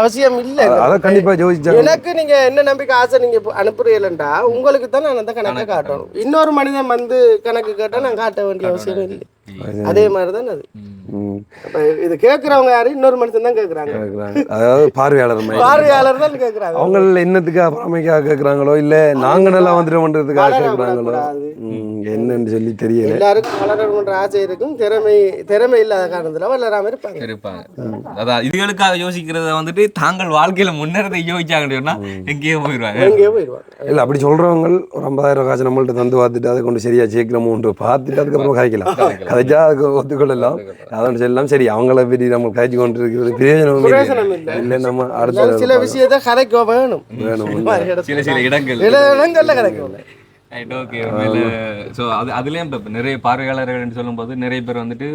அவசியம் இல்லை. அதை கண்டிப்பா யோசிச்சா எனக்கு நீங்க என்ன நம்பிக்கை ஆசை நீங்க அனுப்புறீங்களா உங்களுக்கு தான் நான் அந்த கணக்கை காட்டணும். இன்னொரு மனிதன் வந்து கணக்கு கேட்டா நான் காட்ட வேண்டிய அவசியம் இல்லை. அதே மாதிரிதான் அது. இது கேட்கறவங்க யாரு இன்னொரு மனுஷன் தான் கேட்கறாங்க. அதாவது பார்வையாளர் தான் கேட்கறாங்க. அவங்க என்னத்துக்காக பொறாமைக்காக கேட்கறாங்களோ இல்ல நாங்க நல்லா வந்துடும்ன்றதுக்காக கேட்கறாங்களோ என்னன்னு சொல்லி தெரியல. எல்லாருக்கும் வளரணும்ன்ற ஆசை இருக்கும். திறமை இல்லாத காரணத்துல வளராம இருப்பாங்க. அதான் இதுகளுக்காக யோசிக்கிறத வந்துட்டு தாங்கள் வாழ்க்கையில முன்னேறதை யோசிச்சாங்கன்னா எங்கேயோ போயிடுவாங்க. இல்ல அப்படி சொல்றவங்க ஒரு 50,000 காசு நம்மள்ட்ட தந்து பார்த்துட்டு அதை கொண்டு சரியா சேர்க்கணும்னு பார்த்துட்டு அதுக்கப்புறம் கதைக்கலாம். கதைச்சா அதுக்கு ஒத்துக்கொள்ளலாம். அதோட சொல்லலாம் சரி அவங்கள பற்றி நம்ம கதைச்சு கொண்டு இருக்கிறது பிரயோஜனம் இல்லை. நம்ம அடுத்த சில விஷயத்தை கதைக்க வேணும். சில இடங்கள்ல கதைக்க. ஸோ அதுலேயும் இப்போ நிறைய பார்வையாளர்கள் சொல்லும்போது நிறைய பேர் வந்துட்டு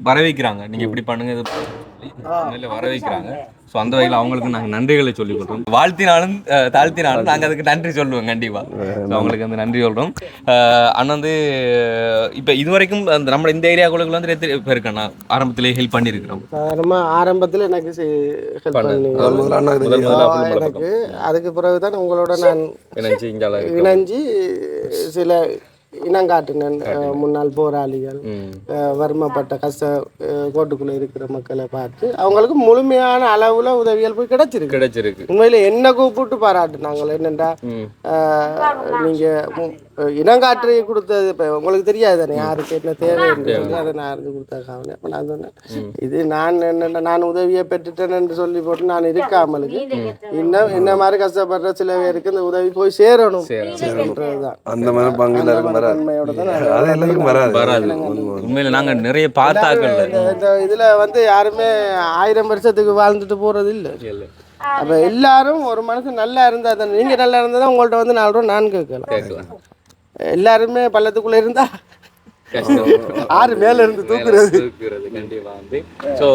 வர வைக்கிறாங்க. நீங்கள் இப்படி பண்ணுங்க இது வர வைக்கிறாங்க. ஸோ அந்த வகையில் அவங்களுக்கு நாங்கள் நன்றிகளை சொல்லி கொடுத்தோம். வாழ்த்தினாலும் தாழ்த்தினாலும் நாங்கள் அதுக்கு நன்றி சொல்லுவோம் கண்டிப்பாக. ஸோ அவங்களுக்கு வந்து நன்றி சொல்கிறோம். அண்ணன் வந்து இப்போ இது வரைக்கும் அந்த நம்ம இந்த ஏரியாக்குள்ள வந்து எத்தனை பேருக்கண்ணா ஆரம்பத்திலே ஹெல்ப் பண்ணியிருக்கிறோம். ஆரம்பத்தில் எனக்கு எனக்கு அதுக்கு பிறகுதான் உங்களோட நான் இணைஞ்சி சில இனங்காட்டினேன். முன்னாள் போராளிகள், வறுமைப்பட்ட கோட்டுக்குள்ள இருக்கிற மக்களை பார்த்து அவங்களுக்கு முழுமையான அளவுல உதவிகள் போய் கிடைச்சிருக்கு. உண்மையில என்ன கூப்பிட்டு பாராட்டுனாங்க. என்னண்டா நீங்க இனங்காற்றி கொடுத்தது இப்போ உங்களுக்கு தெரியாது தானே யாருக்கு என்ன தேவை என்று அதை நான் அறிஞ்சு கொடுத்தாங்க. அப்போ நான் சொன்னேன் இது நான் என்னென்ன நான் உதவியை பெற்றுட்டேன் என்று சொல்லி போட்டு நான் இருக்காமலுக்கு இன்னும் என்ன மாதிரி கஷ்டப்படுற சில பேருக்கு இந்த உதவி போய் சேரணும். அந்த மாதிரி பங்குமையோட தான் உண்மையில நாங்க நிறைய பார்த்தாக்கள் இந்த இதுல வந்து யாருமே 1000 வருஷத்துக்கு வாழ்ந்துட்டு போறது இல்லை. அப்ப எல்லாரும் ஒரு மனுஷன் நல்லா இருந்தா தானே. நீங்க நல்லா இருந்தா தான் உங்கள்ட்ட வந்து 4 ரூபா நான் கேட்கலாம். எல்லாருமே பள்ளத்துக்குள்ள இருந்தா 6 மேல இருந்து தூக்குறது கண்டிப்பா வந்து. ஸோ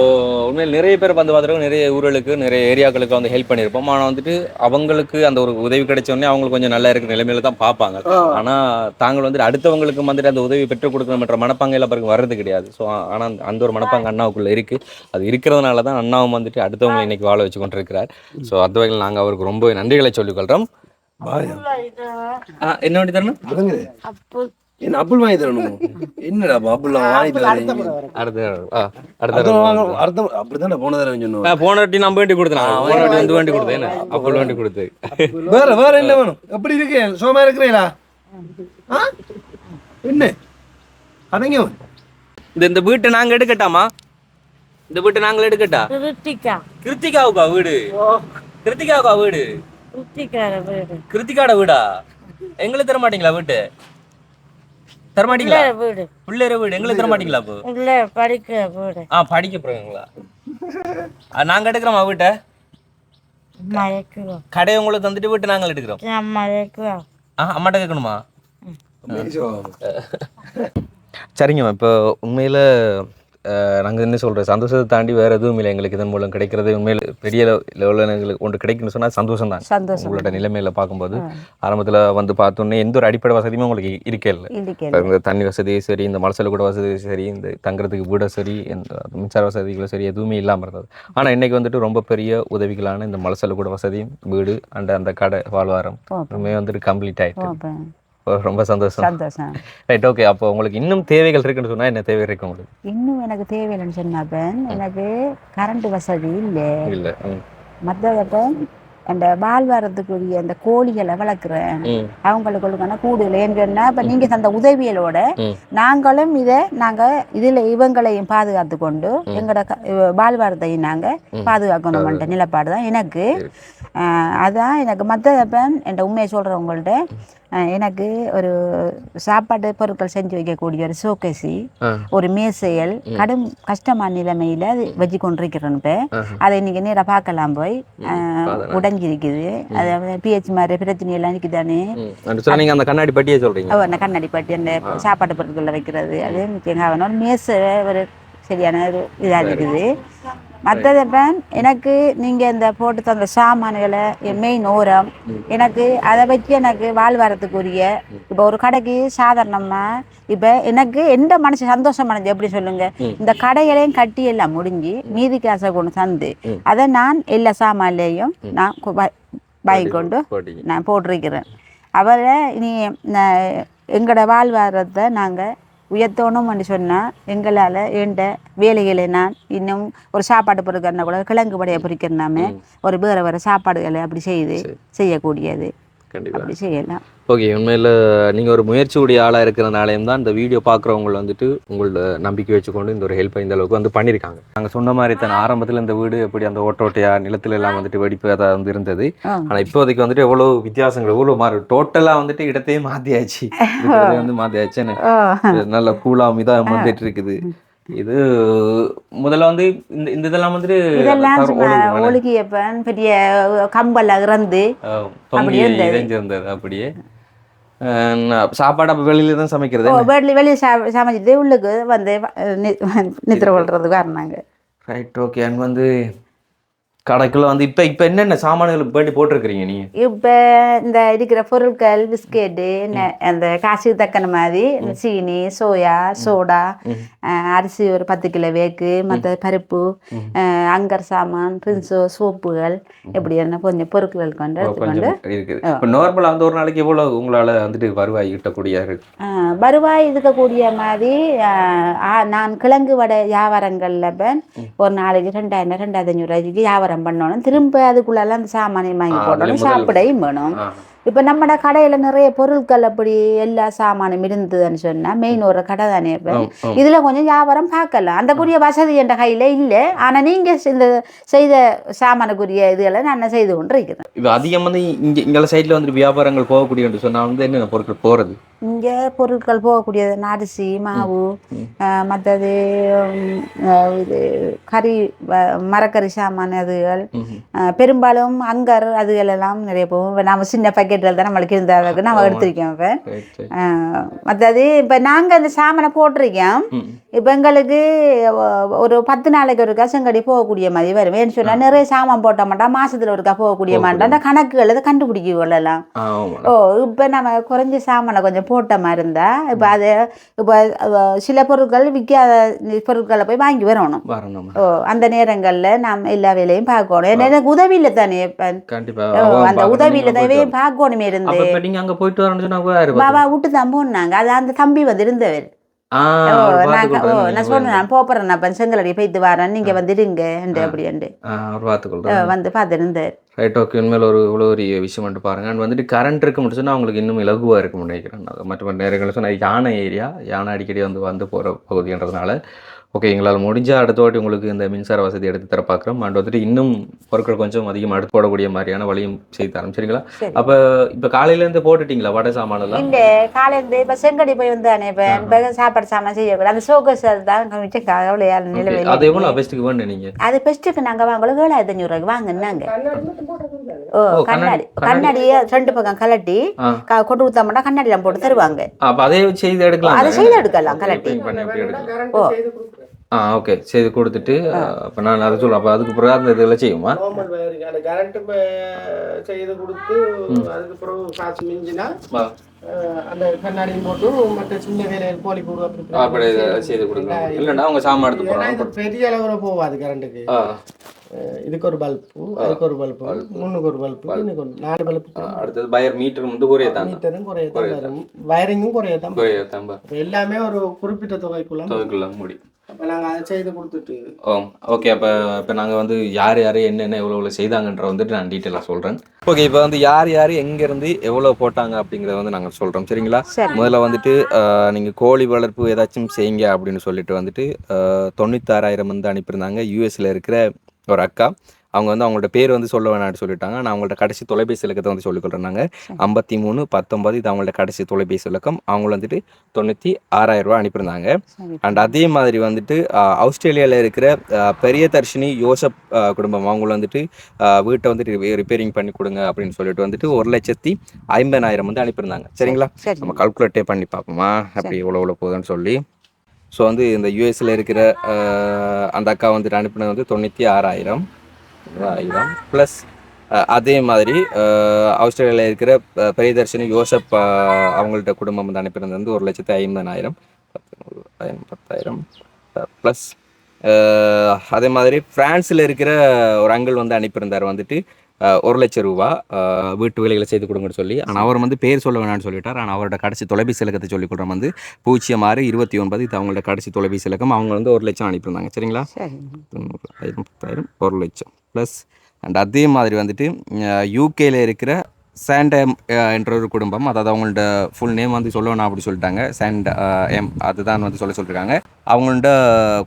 உண்மையில் நிறைய பேர் வந்து பார்த்துருக்கோம். நிறைய ஊர்களுக்கு நிறைய ஏரியாக்களுக்கு வந்து ஹெல்ப் பண்ணியிருப்போம். ஆனால் வந்துட்டு அவங்களுக்கு அந்த ஒரு உதவி கிடைச்சோடனே அவங்களுக்கு கொஞ்சம் நல்லா இருக்கிற நிலைமையில தான் பார்ப்பாங்க. ஆனால் தாங்கள் வந்துட்டு அடுத்தவங்களுக்கு வந்துட்டு அந்த உதவி பெற்றுக் கொடுக்கணும்ன்ற மனப்பாங்கையில் பிறகு வர்றது கிடையாது. ஸோ ஆனால் அந்த ஒரு மனப்பாங்க அண்ணாவுக்குள்ள இருக்கு. அது இருக்கிறதுனால தான் அண்ணாவும் வந்துட்டு அடுத்தவங்களை இன்னைக்கு வாழ வச்சு கொண்டு இருக்கிறார். ஸோ அந்த வகையில் நாங்கள் அவருக்கு ரொம்ப நன்றிகளை சொல்லிக்கொள்கிறோம். என்ன வேண்டி தரணும்? என்ன அப்புள் வாங்கி தரணும்? என்னடா அப்புள்லாம் வாங்கி தரணும்? அப்படித்தானே போன தடவை சொன்னோம். போன வாட்டி நான் வேண்டி கொடுத்தேன். போன வாட்டி வந்து வேண்டி கொடுத்தேன். அப்புள் வேண்டி கொடுத்து வேற என்ன வேணும்? எப்படி இருக்கு? சோமா இருக்கிறீங்களா? என்ன அதங்க இந்த வீட்டை நாங்க எடுக்கட்டாமா? இந்த வீட்டை நாங்கள் எடுக்கட்டா? கிருத்திகாவுக்கா வீடு? கிருத்திகாவுக்கா வீடு? கிருத்திகாட வீடா? எங்களுக்கு தர மாட்டீங்களா வீட்டு? தரமாட்டீங்களா? பிள்ளைற வீடு எங்களுக்கு தர மாட்டீங்களா? அப்போ படிக்க போறீங்களா? நாங்க எடுக்கிறோமா வீட்டை? கடையை உங்களுக்கு தந்துட்டு வீட்டு நாங்கள் எடுக்கிறோம். அம்மாட்ட கேட்கணுமா? சரிங்க. இப்போ உண்மையில நாங்கள் என்ன சொல்கிறோம், சந்தோஷத்தை தாண்டி வேறு எதுவும் இல்லை எங்களுக்கு. இதன் மூலம் கிடைக்கிறது உண்மையில் பெரிய லெவலில் எங்களுக்கு ஒன்று கிடைக்குன்னு சொன்னால் சந்தோஷம் தான். உங்களோட நிலைமையில் பார்க்கும்போது ஆரம்பத்தில் வந்து பார்த்தோன்னே எந்த ஒரு அடிப்படை வசதியுமே உங்களுக்கு இருக்கே இல்லை. இந்த தண்ணி வசதி சரி, இந்த மலசல கூட வசதி சரி, இந்த தங்குறதுக்கு வீட சரி, இந்த மின்சார வசதிகளும் சரி எதுவுமே இல்லாமல் இருந்தது. ஆனால் இன்றைக்கி வந்துட்டு ரொம்ப பெரிய உதவிகளான இந்த மலசல கூட வசதியும் வீடு அண்ட் அந்த கடை வாழ்வாரம் உண்மையாக வந்துட்டு கம்ப்ளீட் ஆகிட்டு. ரொம்ப சந்தோஷம். சந்தோஷம். Right, okay. அப்போ உங்களுக்கு இன்னும் தேவைகள் இருக்குன்னு சொன்னா என்ன தேவை இருக்கு உங்களுக்கு? இன்னும் எனக்கு தேவையில்லைன்னு சொன்னாப்பன் எனக்கு கரண்ட் வசதி இல்லை. இல்ல. மற்றதப்பன் அந்த வாழ்வாரத்துக்குரிய அந்த கோழிகளை வளர்க்குறேன். அவங்களுக்கு கூடுதல் ஏன்னு சொன்னால் இப்போ நீங்கள் தந்த உதவியலோட நாங்களும் நாங்கள் இதில் இவங்களையும் பாதுகாத்து கொண்டு எங்களோட வாழ்வாரத்தையும் நாங்கள் பாதுகாக்கணும்ன்ற நிலப்பாடு தான் எனக்கு. அதான் எனக்கு மற்றதப்பன் என் உண்மையை சொல்கிறவங்கள்ட்ட எனக்கு ஒரு சாப்பாடு பொருட்கள் செஞ்சு வைக்கக்கூடிய ஒரு சோகேசி, ஒரு மேசையல் கடும் கஷ்டமான நிலைமையில அது வச்சு கொண்டிருக்கிறேன். அதை இன்னைக்கு நேராக பார்க்கலாம் போய் உடைஞ்சிருக்குது. அதாவது பிஹெச் மாதிரி பிரச்சனை எல்லாம் இருக்குதானே. அந்த கண்ணாடி பட்டியே சொல்றீங்க? அந்த கண்ணாடி பட்டி அந்த சாப்பாடு பொருட்களில் வைக்கிறது அது முக்கியமாக ஒரு மேசை ஒரு சரியான ஒரு இதாக இருக்குது. மற்றதப்பன் எனக்கு நீங்கள் இந்த போட்டு தந்த சாமான்களை மெயின் ஓரம் எனக்கு அதை வச்சு எனக்கு வாழ்வாரத்துக்குரிய இப்போ ஒரு கடைக்கு சாதாரணமாக இப்போ எனக்கு எந்த மனுஷன் சந்தோஷமானது எப்படி சொல்லுங்க, இந்த கடைகளையும் கட்டி எல்லாம் முடிஞ்சு மீதி காசை கொண்டு தந்து அதை நான் எல்லா சாமான்லேயும் நான் வாங்கி கொண்டு நான் போட்டிருக்கிறேன். அவரை இனி எங்களோட வாழ்வாரத்தை நாங்கள் உயர்த்தணும்னு சொன்னால் எங்களால் எந்த வேலைகளை நான் இன்னும் ஒரு சாப்பாடு பொறுக்கிறனா கூட கிழங்கு படையை பொறிக்கிறனாமே ஒரு வேறு சாப்பாடுகளை அப்படி செய்யக்கூடியது அப்படி செய்யலாம். ஓகே, உண்மையில் நீங்கள் ஒரு முயற்சியுடைய ஆளாக இருக்கிறனாலேயும் தான் இந்த வீடியோ பார்க்குறவங்களை வந்துட்டு உங்களோட நம்பிக்கை வச்சுக்கொண்டு இந்த ஒரு ஹெல்ப்பை இந்த அளவுக்கு வந்து பண்ணியிருக்காங்க. நாங்கள் சொன்ன மாதிரி தான் ஆரம்பத்தில் இந்த வீடு எப்படி அந்த ஓட்டோட்டையா நிலத்துல எல்லாம் வந்துட்டு வெடிப்பு அதை வந்து இருந்தது. ஆனால் இப்போதைக்கு வந்துட்டு எவ்வளோ வித்தியாசங்கள் எவ்வளோ மாறி டோட்டலாக வந்துட்டு இடத்தையே மாற்றியாச்சு, வந்து மாற்றியாச்சுன்னு நல்ல கூலாக இதாக வந்துட்டு இருக்குது. இது முதல்ல வந்து இந்த இதெல்லாம் வந்துட்டு ஒழுகியப்பன் பெரிய கம்பல்ல இறந்து இறைஞ்சிருந்தது. அப்படியே சாப்பாடு அப்போ வெளியில தான் சமைக்கிறது, வெளியே சமைச்சிட்டு உள்ளுக்கு வந்து நித்திர கொள்றதுக்கு வரனாங்க. Right, okay. அண்ட் வந்து கடைக்குள்ள வந்து இப்போ என்னென்ன சாமான்கள் பேட்டி போட்டிருக்கிறீங்க நீங்கள்? இப்போ இந்த இருக்கிற பொருட்கள் பிஸ்கெட்டு அந்த காசுக்கு தக்கன மாதிரி சீனி, சோயா, சோடா, அரிசி ஒரு 10 கிலோ வேக்கு, மற்ற பருப்பு, அங்கர் சாமான், ரின்சோ, சோப்புகள் இப்படி என்ன கொஞ்சம் பொருட்கள் கொண்டு எடுத்துக்கொண்டு இருக்குது. இப்போ நார்மலாக வந்து ஒரு நாளைக்கு எவ்வளோ உங்களால் வந்துட்டு வருவாய் ஈட்டக்கூடிய வருவாய் இருக்கக்கூடிய மாதிரி நான் கிழங்கு வடை வியாபாரங்களில் ஒரு நாளைக்கு 2000-2500 ரூபாய்க்கு வியாபாரம் பண்ணணும். திரும்ப அதுக்குள்ள அந்த சாமானியம் வாங்கி போடணும், சாப்பிடையும் வேணும். இப்போ நம்ம கடையில் நிறைய பொருட்கள் அப்படி எல்லா சாமானும் இருந்ததுன்னு சொன்னால் மெயின் ஒரு கடை தானே. இப்போ இதில் கொஞ்சம் வியாபாரம் பார்க்கலாம், அந்தக்குரிய வசதி என்ற கையில் இல்லை. ஆனால் நீங்கள் இந்த செய்த சாமானுக்குரிய இதுகளை நான் செய்து கொண்டு இருக்கிறேன். இப்போ அதிகம் வந்து இங்கே சைடில் வந்து வியாபாரங்கள் போகக்கூடிய சொன்னால் வந்து என்னென்ன பொருட்கள் போகிறது? இங்கே பொருட்கள் போகக்கூடியது அரிசி, மாவு, மற்றது இது கறி, மரக்கறி சாமான் அதுகள், பெரும்பாலும் அங்கர் அதுகள் எல்லாம் நிறைய போகும். நம்ம சின்ன பாக்கெட்டில் தான் நம்மளுக்கு இருந்தால் நம்ம எடுத்திருக்கோம். இப்போ மற்றது இப்போ நாங்கள் இந்த சாமானை போட்டிருக்கோம். இப்போ எங்களுக்கு ஒரு 10 நாளைக்கு ஒரு கசங்கடி போகக்கூடிய மாதிரி வரும். ஏன்னு சொன்னால் நிறைய சாமான் போட்ட மாட்டோம், மாதத்தில் ஒருக்கா போகக்கூடிய மாட்டோம். அந்த கணக்குகள் அதை கண்டுபிடிக்க கொள்ளலாம். இப்போ நம்ம குறைஞ்ச சாமானை கொஞ்சம் போட்ட மாதிரி இருந்தால் இப்போ அது இப்போ சில பொருட்கள் விற்காத பொருட்களை போய் வாங்கி வரணும். அந்த நேரங்களில் நாம் எல்லா வேலையும் பார்க்கணும். எனக்கு உதவியில தானே அந்த உதவியில தானே பார்க்கணுமே இருந்து பாபா விட்டு தான் போனாங்க. அது அந்த தம்பி வந்து இருந்தவர். நான் சொன்னேன் நான் போறேன், நான் செங்கலடி போயிட்டு வரேன், நீங்க வந்துடுங்க அப்படி வந்து பார்த்துருந்தார். Right, okay. உண்மையில் இவ்வளோ ஒரு விஷயம் மட்டும் பாருங்க. அண்ட் வந்துட்டு கரண்ட் இருக்க முடிச்சுன்னா அவங்களுக்கு இன்னும் இலகுவாக இருக்கும்னு நினைக்கிறேன். மற்ற நேரங்களில் சொன்னால் யானை ஏரியா, யானை அடிக்கடி வந்து போகிற பகுதின்றதுனால ஓகே, எங்களால் முடிஞ்சால் அடுத்த வாட்டி உங்களுக்கு இந்த மின்சார வசதி எடுத்து தர பார்க்குறோம். அண்ட் வந்துட்டு இன்னும் பொருட்கள் கொஞ்சம் அதிகமாக எடுத்து போடக்கூடிய மாதிரியான வழியும் செய்து தரோம். சரிங்களா? அப்போ இப்போ காலையிலேருந்து போட்டுட்டீங்களா வடை சாமானெல்லாம்? இல்லை, காலையிலேருந்து இப்போ செங்கடி போய் வந்தானே இப்போ சாப்பாடு சாமான் செய்யக்கூடாது. அந்த சோகஸ் தான் மிச்சம் கவலையால் நிலவை. அது எவ்வளோ பெஸ்ட்டுக்கு வேணும் நீங்கள்? அது பெஸ்ட்டுக்கு நாங்கள் வாங்கலாம் 7500 ரூபாய்க்கு வாங்கினாங்க. கண்ணாடி 2 பக்கம் கலட்டி கொண்டு ஊற்ற மாட்டா கண்ணாடிலாம் போட்டு தருவாங்க. அப்போ அதே செய்து எடுக்கலாம், அதை செய்து எடுக்கலாம் கலட்டி. ஓகே செய்து கொடுத்துட்டு அப்போ நான் அதை சொல்லுவேன். அப்போ அதுக்கு பிறகு அந்த இதெல்லாம் செய்யுமா? நார்மல் வயரிங் அந்த கரண்ட் செய்து கொடுத்து அதுக்கு பிறகு காசு மிஞ்சினா அந்த கண்ணாடியும் போட்டு மற்ற சின்ன வேலையில் போலி போடு அப்படி செய்து கொடுக்கணும். இல்லைன்னா அவங்க சாமான் எடுத்து போகிறாங்க. பெரிய அளவில் போகாது கரண்ட்டுக்கு. இதுக்கு ஒரு பல்பு, அதுக்கு ஒரு பல்பு, முன்னுக்கு ஒரு பல்பு, இன்னுக்கு ஒரு 4 பல்பு. அடுத்தது பயர் மீட்டர் வந்து குறையத்தான், மீட்டரும் குறையத்தான் வரும், வயரிங்கும் குறையத்தான். எல்லாமே ஒரு குறிப்பிட்ட தொகைக்குள்ள முடியும். அப்போ நாங்கள் அதை செய்து கொடுத்துட்டு ஓகே. இப்போ நாங்கள் வந்து யார் என்னென்ன எவ்வளோ செய்தாங்கன்ற வந்துட்டு நான் டீட்டெயிலாக சொல்கிறேன். ஓகே, இப்போ வந்து யார் எங்கேருந்து எவ்வளோ போட்டாங்க அப்படிங்கிறத வந்து நாங்கள் சொல்கிறோம். சரிங்களா? முதல்ல வந்துட்டு நீங்கள் கோழி வளர்ப்பு ஏதாச்சும் செய்யுங்க அப்படின்னு சொல்லிட்டு வந்துட்டு 96,000 வந்து அனுப்பியிருந்தாங்க. யூஎஸில் இருக்கிற ஒரு அக்கா. அவங்க வந்து அவங்களோட பேர் வந்து சொல்ல வேணாம்னு சொல்லிட்டாங்க. நான் அவங்கள்ட்ட கடைசி தொலைபேசி இலக்கத்தை வந்து சொல்லிக்கொள்கிறேன்னாங்க. 5319 இது அவங்களோட கடைசி தொலைபேசி இலக்கம். அவங்க வந்துட்டு 96,000 ரூபா அனுப்பியிருந்தாங்க. அண்ட் அதே மாதிரி வந்துட்டு ஆஸ்திரேலியாவில் இருக்கிற பெரிய தர்ஷினி யோசப் குடும்பம், அவங்கள வந்துட்டு வீட்டை வந்துட்டு ரிப்பேரிங் பண்ணி கொடுங்க அப்படின்னு சொல்லிட்டு வந்துட்டு 1,50,000 வந்து அனுப்பியிருந்தாங்க. சரிங்களா? நம்ம கால்குலேட்டே பண்ணி பார்ப்போமா அப்படி எவ்வளோ போகுதுன்னு சொல்லி. ஸோ வந்து இந்த யூஎஸில் இருக்கிற அந்த அக்கா வந்துட்டு அனுப்பினது வந்து 96,000 ப்ளஸ் அதே மாதிரி ஆஸ்திரேலியாவில் இருக்கிற பெரியதர்ஷினி யோசப் அவங்கள்ட்ட குடும்பம் வந்து அனுப்பினது வந்து 1,50,000 10,000 ப்ளஸ் அதே மாதிரி ஃப்ரான்ஸில் இருக்கிற ஒரு அங்கிள் வந்து அனுப்பியிருந்தார் வந்துட்டு 1,00,000 ரூபா வீட்டு வேலைகளை செய்து கொடுங்கன்னு சொல்லி. ஆனால் அவர் வந்து பேர் சொல்ல வேணாம்னு சொல்லிட்டார். ஆனால் அவரோட கடைசி தொலைபேசி இலக்கத்தை சொல்லிக் கொடுறோம் வந்து 0629 இது அவங்களோட கடைசி தொலைபேசி இலக்கம். அவங்க வந்து 1,00,000 அனுப்பியிருந்தாங்க. சரிங்களா? 90,000 10,000 1,00,000 ப்ளஸ். அண்ட் அதே மாதிரி வந்துட்டு யூகேயில் இருக்கிற சாண்டம் என்ற ஒரு குடும்பம், அதாவது அவங்களோட ஃபுல் நேம் வந்து சொல்லணும் அப்படி சொல்லிட்டாங்க. சாண்ட் எம் அதுதான் வந்து சொல்லியிருக்காங்க. அவங்களோட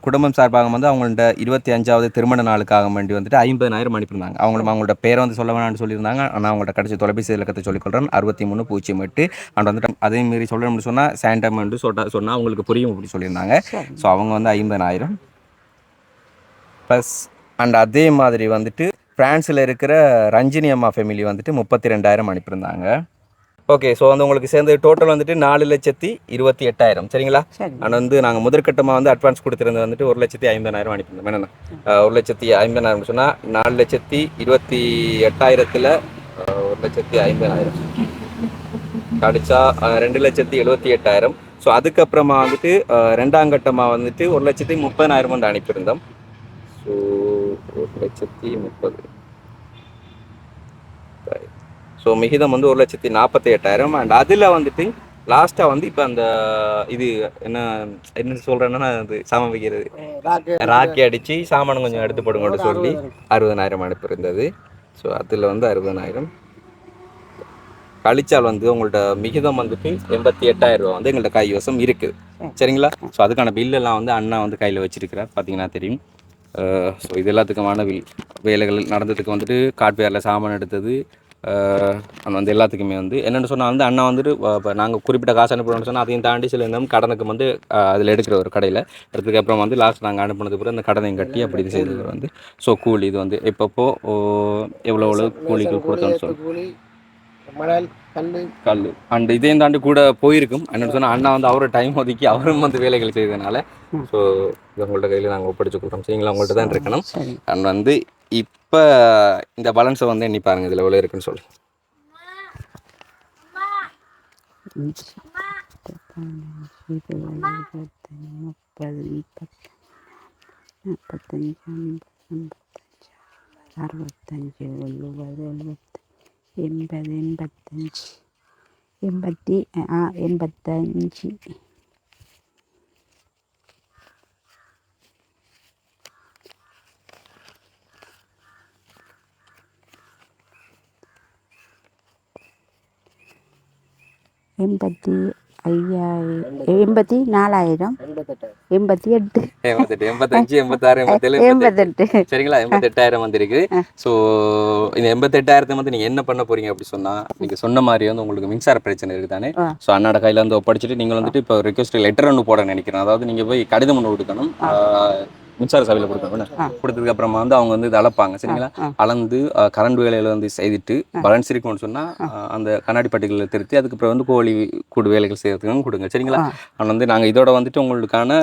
குடும்பம் சார்பாக வந்து அவங்களோட 25வது திருமண நாளுக்காக வேண்டி வந்துட்டு 50,000 அனுப்பியிருந்தாங்க. அவங்களோட பேரை வந்து சொல்ல வேணாம்னு சொல்லியிருந்தாங்க. ஆனால் அவங்களோட கடைசி தொலைபேசி இலக்கத்தை சொல்லிக்கொள்கிறேன் 6308. அண்ட் வந்துட்டு அதே மாரி சொல்லணும்னு சொன்னால் சாண்டம் என்று சொன்னால் அவங்களுக்கு புரியும் அப்படி சொல்லியிருந்தாங்க. ஸோ அவங்க வந்து 50,000 ப்ளஸ். அண்ட் அதே மாதிரி வந்துட்டு ஃப்ரான்ஸில் இருக்கிற ரஞ்சினி அம்மா ஃபேமிலி வந்துட்டு 32,000 அனுப்பியிருந்தாங்க. ஓகே, ஸோ வந்து உங்களுக்கு சேர்ந்து டோட்டல் வந்துட்டு 4,28,000. சரிங்களா? ஆனால் வந்து நாங்கள் முதற்கட்டமாக வந்து அட்வான்ஸ் கொடுத்துருந்தது வந்துட்டு 1,50,000 அனுப்பியிருந்தோம். என்னென்ன 1,50,000 சொன்னால் 4,28,000 1,50,000 கடிச்சா 2,78,000. ஸோ அதுக்கப்புறமா வந்துட்டு ரெண்டாம் கட்டமாக வந்துட்டு 1,30,000 வந்து அனுப்பியிருந்தோம். ஸோ 1,30,000. ஸோ மிகிதம் வந்து 1,48,000. அண்ட் அதில் வந்துட்டு லாஸ்ட்டாக வந்து இப்போ அந்த இது என்ன சொல்கிறேன்னா அது சாமான் வைக்கிறது ராக்கி அடித்து சாமான் கொஞ்சம் எடுத்து போடுங்கன்னு சொல்லி 60,000 அனுப்பியிருந்தது. ஸோ அதில் வந்து 60,000 கழிச்சால் வந்து உங்கள்ட்ட மிகிதம் வந்துட்டு 88,000 ரூபா வந்து எங்கள்கிட்ட கைவசம் இருக்குது. சரிங்களா? ஸோ அதுக்கான பில்லெல்லாம் வந்து அண்ணா வந்து கையில் வச்சிருக்கிறார், பார்த்தீங்கன்னா தெரியும். ஸோ இது எல்லாத்துக்குமான வேலைகள் நடந்ததுக்கு வந்துட்டு காட்வேரில் சாமான் எடுத்தது வந்து எல்லாத்துக்குமே வந்து என்னென்னு சொன்னால் வந்து அண்ணா வந்துட்டு இப்போ நாங்கள் குறிப்பிட்ட காசு அனுப்பணும்னு சொன்னால் அதையும் தாண்டி சில நேரம் கடனுக்கு வந்து அதில் எடுக்கிற ஒரு கடையில் எடுத்ததுக்கப்புறம் வந்து லாஸ்ட் நாங்கள் அனுப்பினது பிறகு அந்த கடனையும் கட்டி அப்படி இது செய்தது வந்து. ஸோ கூலி இது வந்து எப்பப்போ எவ்வளோ கூலிகள் கொடுத்தோன்னு சொல்லி கல் அண்ட் இதையும் தாண்டி கூட போயிருக்கும். என்னென்னு சொன்னால் அண்ணா வந்து அவரோட டைம் ஒதுக்கி அவரும் வந்து வேலைகள் செய்ததுனால ஸோ இது உங்கள்ட்ட கையில் நாங்கள் ஒப்படைச்சு கொடுத்தோம். சரிங்களா? உங்கள்கிட்ட தான் இருக்கணும். அண்ட் வந்து இப்போ இந்த பேலன்ஸை வந்து எண்ணி பாருங்கள் இதில் எவ்வளோ இருக்குன்னு சொல்லி. எண்பத்தி 84,000 88 85 86 87 சரிங்களா? 88,000 வந்துருக்கு. ஸோ இந்த 88,000 வந்து நீங்கள் என்ன பண்ண போறீங்க அப்படி சொன்னால், நீங்கள் சொன்ன மாதிரி வந்து உங்களுக்கு மின்சார பிரச்சனை இருக்குது தானே. ஸோ அண்ணாட கையில் வந்து ஒப்படைச்சிட்டு நீங்கள் வந்துட்டு இப்போ ரிக்வெஸ்ட் லெட்டர் ஒன்று போட நினைக்கிறேன். அதாவது நீங்கள் போய் கடிதம் ஒன்று கொடுக்கணும். மின்சார சபையில் கொடுப்பேன். கொடுத்ததுக்கு அப்புறமா வந்து அவங்க வந்து இதை அளப்பாங்க சரிங்களா. அளந்து கரண்ட் வேலையில் வந்து செய்துட்டு பேலன்ஸ் இருக்குன்னு சொன்னால் அந்த கண்ணாடி பட்டிகளை திருத்தி அதுக்கப்புறம் வந்து கோழி கூடு வேலைகள் செய்யறதுக்கு கொடுங்க சரிங்களா. ஆனால் வந்து நாங்கள் இதோட வந்துட்டு உங்களுக்கான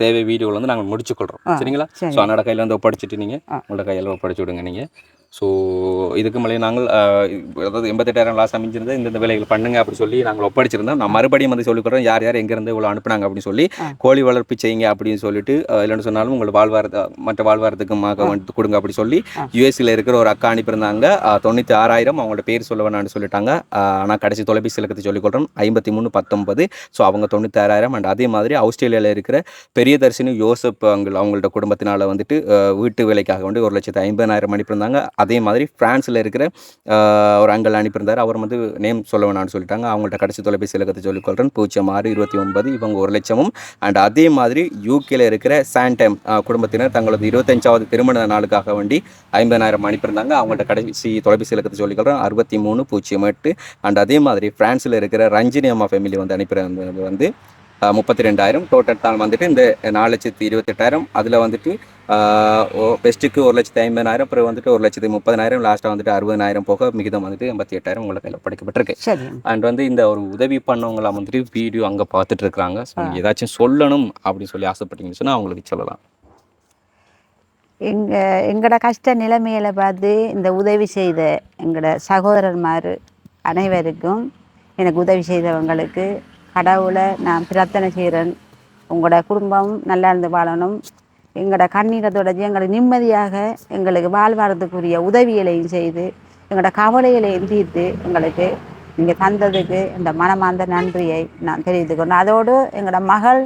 தேவை வீடியோவில் வந்து நாங்கள் முடிச்சுக்கொள்கிறோம் சரிங்களா. ஸோ அண்ணோட கையில் வந்து ஒப்படைச்சிட்டு நீங்கள் உங்களோட கையில் ஒப்படைச்சி விடுங்க நீங்கள். ஸோ இதுக்கு மேலே நாங்கள் அதாவது 88,000 லாஸ் அமைஞ்சிருந்தா இந்த வேலைகள் பண்ணுங்க அப்படி சொல்லி நாங்கள் ஒப்படைச்சிருந்தோம். நான் மறுபடியும் வந்து சொல்லிக்கிறோம் யார் யார் எங்கேருந்து இவ்வளோ அனுப்புனாங்க அப்படின்னு சொல்லி. கோழி வளர்ப்பு செய்யுங்க அப்படின்னு சொல்லிட்டு இல்லைன்னு சொன்னாலும் உங்களை மற்ற வாழ்வாரத்துக்குமாக வந்து கொடுங்க அப்படி சொல்லி யூஎஸ்சியில் இருக்கிற ஒரு அக்கா அனுப்பியிருந்தாங்க. 96,000 அவங்களோட பேர் சொல்ல வேணான்னு சொல்லிட்டாங்க. ஆனால் கடைசி தொலைபேசி இலக்கத்தை சொல்லிக்கொள்கிறோம் 5319. ஸோ அவங்க 96,000. அண்ட் அதே மாதிரி ஆஸ்திரேலியாவில் இருக்கிற பெரியதர்ஷினி யோசப் அவங்களோட குடும்பத்தினால் வந்துட்டு வீட்டு வேலைக்காக வந்து 1,50,000 அனுப்பியிருந்தாங்க. அதே மாதிரி ஃப்ரான்ஸில் இருக்கிற ஒரு அங்கிள் அனுப்பியிருந்தார். அவர் வந்து நேம் சொல்ல வேணான்னு சொல்லிட்டாங்க. அவங்கள்ட்ட கடைசி தொலைபேசி இலக்கத்தை சொல்லிக்கொள்கிறேன் 0629. இவங்க 1,00,000. அண்ட் அதே மாதிரி யூகேல இருக்கிற சாண்டைம் குடும்பத்தினர் தங்களது 25வது திருமண நாளுக்காக வேண்டி 50,000 அனுப்பியிருந்தாங்க. அவங்கள்ட்ட கடைசி தொலைபேசி இலக்கத்தை சொல்லிக்கொள்கிறேன் 6308. அண்ட் அதே மாதிரி ஃப்ரான்ஸில் இருக்கிற ரஞ்சினி அம்மா ஃபேமிலி வந்து அனுப்பியிருந்தது வந்து 32,000. டோட்டல் தான் வந்துட்டு இந்த 4,28,000. அதில் வந்துட்டு பெஸ்ட்டுக்கு 1,50,000, அப்புறம் வந்துட்டு 1,30,000, லாஸ்ட்டாக வந்துட்டு 60,000 போக மிகிதம் வந்துட்டு 88,000 உங்களுக்கு கையில் படைக்கப்பட்டிருக்கு. அண்ட் வந்து இந்த ஒரு உதவி பண்ணவங்களாம் வந்துட்டு வீடியோ அங்கே பார்த்துட்டு இருக்கிறாங்க. ஸோ நீங்கள் ஏதாச்சும் சொல்லணும் அப்படின்னு சொல்லி ஆசைப்பட்டீங்கன்னு சொன்னால் அவங்களுக்கு சொல்லலாம். எங்களோட கஷ்ட நிலைமையில பார்த்து இந்த உதவி செய்த எங்களோட சகோதரர்மார் அனைவருக்கும் எனக்கு உதவி செய்தவங்களுக்கு கடவுளை நான் பிரார்த்தனை செய்கிறேன். உங்களோட குடும்பம் நல்லா இருந்து வாழணும். எங்களோட கண்ணீரை தொடர்ச்சி எங்களை நிம்மதியாக எங்களுக்கு வாழ்வாரத்துக்குரிய உதவிகளையும் செய்து எங்களோட கவலைகளையும் தீர்த்து எங்களுக்கு நீங்கள் தந்ததுக்கு இந்த மனமார்ந்த நன்றியை நான் தெரிவித்துக்கணும். அதோடு எங்களோட மகள்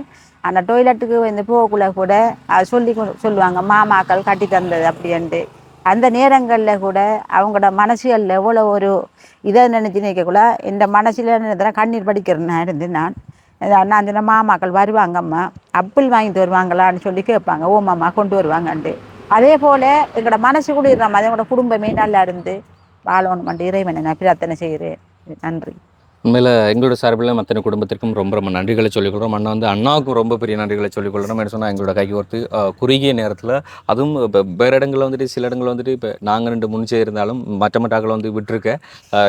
அந்த டொய்லெட்டுக்கு வந்து போகக்குள்ள கூட சொல்லுவாங்க மாமாக்கள் கட்டி தந்தது அப்படின்ட்டு. அந்த நேரங்களில் கூட அவங்களோட மனசுகளில் எவ்வளோ ஒரு இதை நினச்சி நிற்கக்குள்ள இந்த மனசில் கண்ணீர் படிக்கிறேன்னா இருந்து நான் அந்த மாமாக்கள் வருவாங்கம்மா அப்பிள் வாங்கிட்டு வருவாங்களான்னு சொல்லி கேட்பாங்க. ஓமாம்மா கொண்டு வருவாங்கன்ட்டு. அதே போல் எங்களோட மனசு கூட இருக்கிற மாதிரி எங்களோட குடும்பமே நல்லா இருந்து வாழணும்ட்டு இறைவனை நான் பிரார்த்தனை செய்கிறேன். நன்றி. உண்மையில் எங்களோட சார்பில் மற்ற குடும்பத்திற்கும் ரொம்ப ரொம்ப நன்றிகளை சொல்லிக்கொள்கிறோம். அண்ணா வந்து அண்ணாவுக்கும் ரொம்ப பெரிய நன்றிகளை சொல்லிக்கொள்கிறோம். என்ன சொன்னால் எங்களோட கைக்கு ஒருத்து குறுகிய நேரத்தில் அதுவும் இப்போ வேறு இடங்களில் வந்துட்டு சில இடங்களில் வந்துட்டு இப்போ நாங்கள் 2 முன்னிச்சே இருந்தாலும் மற்ற வந்து விட்டுருக்க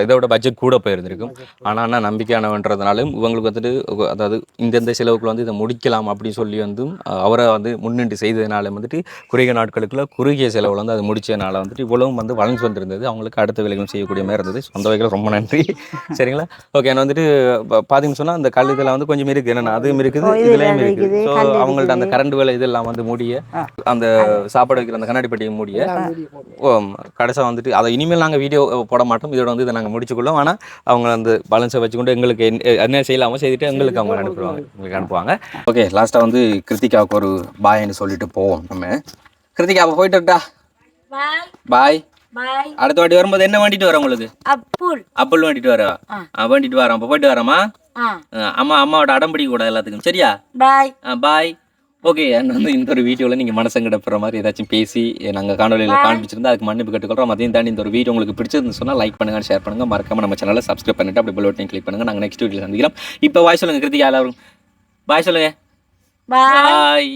இதோட பட்ஜெட் கூட போயிருந்திருக்கும். ஆனால் அண்ணா நம்பிக்கையானவன்றதுனாலும் இவங்களுக்கு வந்துட்டு அதாவது இந்தந்த செலவுக்குள்ள வந்து இதை முடிக்கலாம் அப்படின்னு சொல்லி வந்து அவரை வந்து முன்னின்று செய்ததுனால வந்துட்டு குறுகிய நாட்களுக்குள்ள குறுகிய செலவில் வந்து அது முடிச்சதுனால வந்துட்டு இவ்வளவும் வந்து வளர்ந்து வந்திருந்தது. அவங்களுக்கு அடுத்த வேலைகளும் செய்யக்கூடிய மாதிரி இருந்தது. அந்த வகையில் ரொம்ப நன்றி. சரிங்களா. ஓகே. ஏன்னா வந்துட்டு பார்த்தீங்கன்னு சொன்னால் அந்த கல் இதெல்லாம் வந்து கொஞ்சம் இருக்குது. என்னென்னா அதுவும் இருக்குது இதுலேயும் இருக்குது. ஸோ அவங்கள்ட்ட அந்த கரண்ட் வேலை இதெல்லாம் வந்து மூடிய அந்த சாப்பாடு வைக்கிற அந்த கண்ணாடி பெட்டியை மூடிய கடைசியாக வந்துட்டு அதை இனிமேல் நாங்கள் வீடியோ போட மாட்டோம். இதோட வந்து இதை நாங்கள் முடிச்சுக்கொள்ளும். ஆனால் அவங்க அந்த பேலன்ஸை வச்சுக்கொண்டு எங்களுக்கு என்ன செய்யலாமல் செய்துட்டு எங்களுக்கு அவங்க அனுப்புவாங்க. ஓகே. லாஸ்ட்டாக வந்து கிருத்திகாவுக்கு ஒரு பாய்ன்னு சொல்லிட்டு போவோம். நம்ம கிருத்திகா அப்போ போயிட்டுட்டா பாய். அடுத்த வாட்டி வரும்போது என்ன வேண்டிட்டு வர உங்களுக்கு? அப்புள் வேண்டிட்டு வர வேண்டிட்டு வரோம். அப்போ போயிட்டு வரமா? அம்மாவோட அடம் பிடிக்க கூடாது எல்லாத்துக்கும். சரியா? பாய். ஓகே. வந்து இந்த ஒரு வீடியோவில் நீங்கள் மனசங்கடப்படுற மாதிரி ஏதாச்சும் பேசி நாங்கள் காணொலியில் காண்பிச்சிருந்தா அதுக்கு மன்னிப்பு கேட்டுக்கொள்கிறோம். அதையும் தாண்டி இந்த ஒரு வீடியோ உங்களுக்கு பிடிச்சிருந்து சொன்னால் லைக் பண்ணுங்க, ஷேர் பண்ணுங்க, மறக்காம நம்ம சேனலை சப்ஸ்கிரைப் பண்ணிட்டு அப்படி பெல் பட்டனை கிளிக் பண்ணுங்க. நாங்கள் நெக்ஸ்ட் வீடியோவில் சந்திக்கிறோம். இப்போ பாய் சொல்லுங்க கிருத்திகா. எல்லாரும் பாய் சொல்லுங்க. பாய்.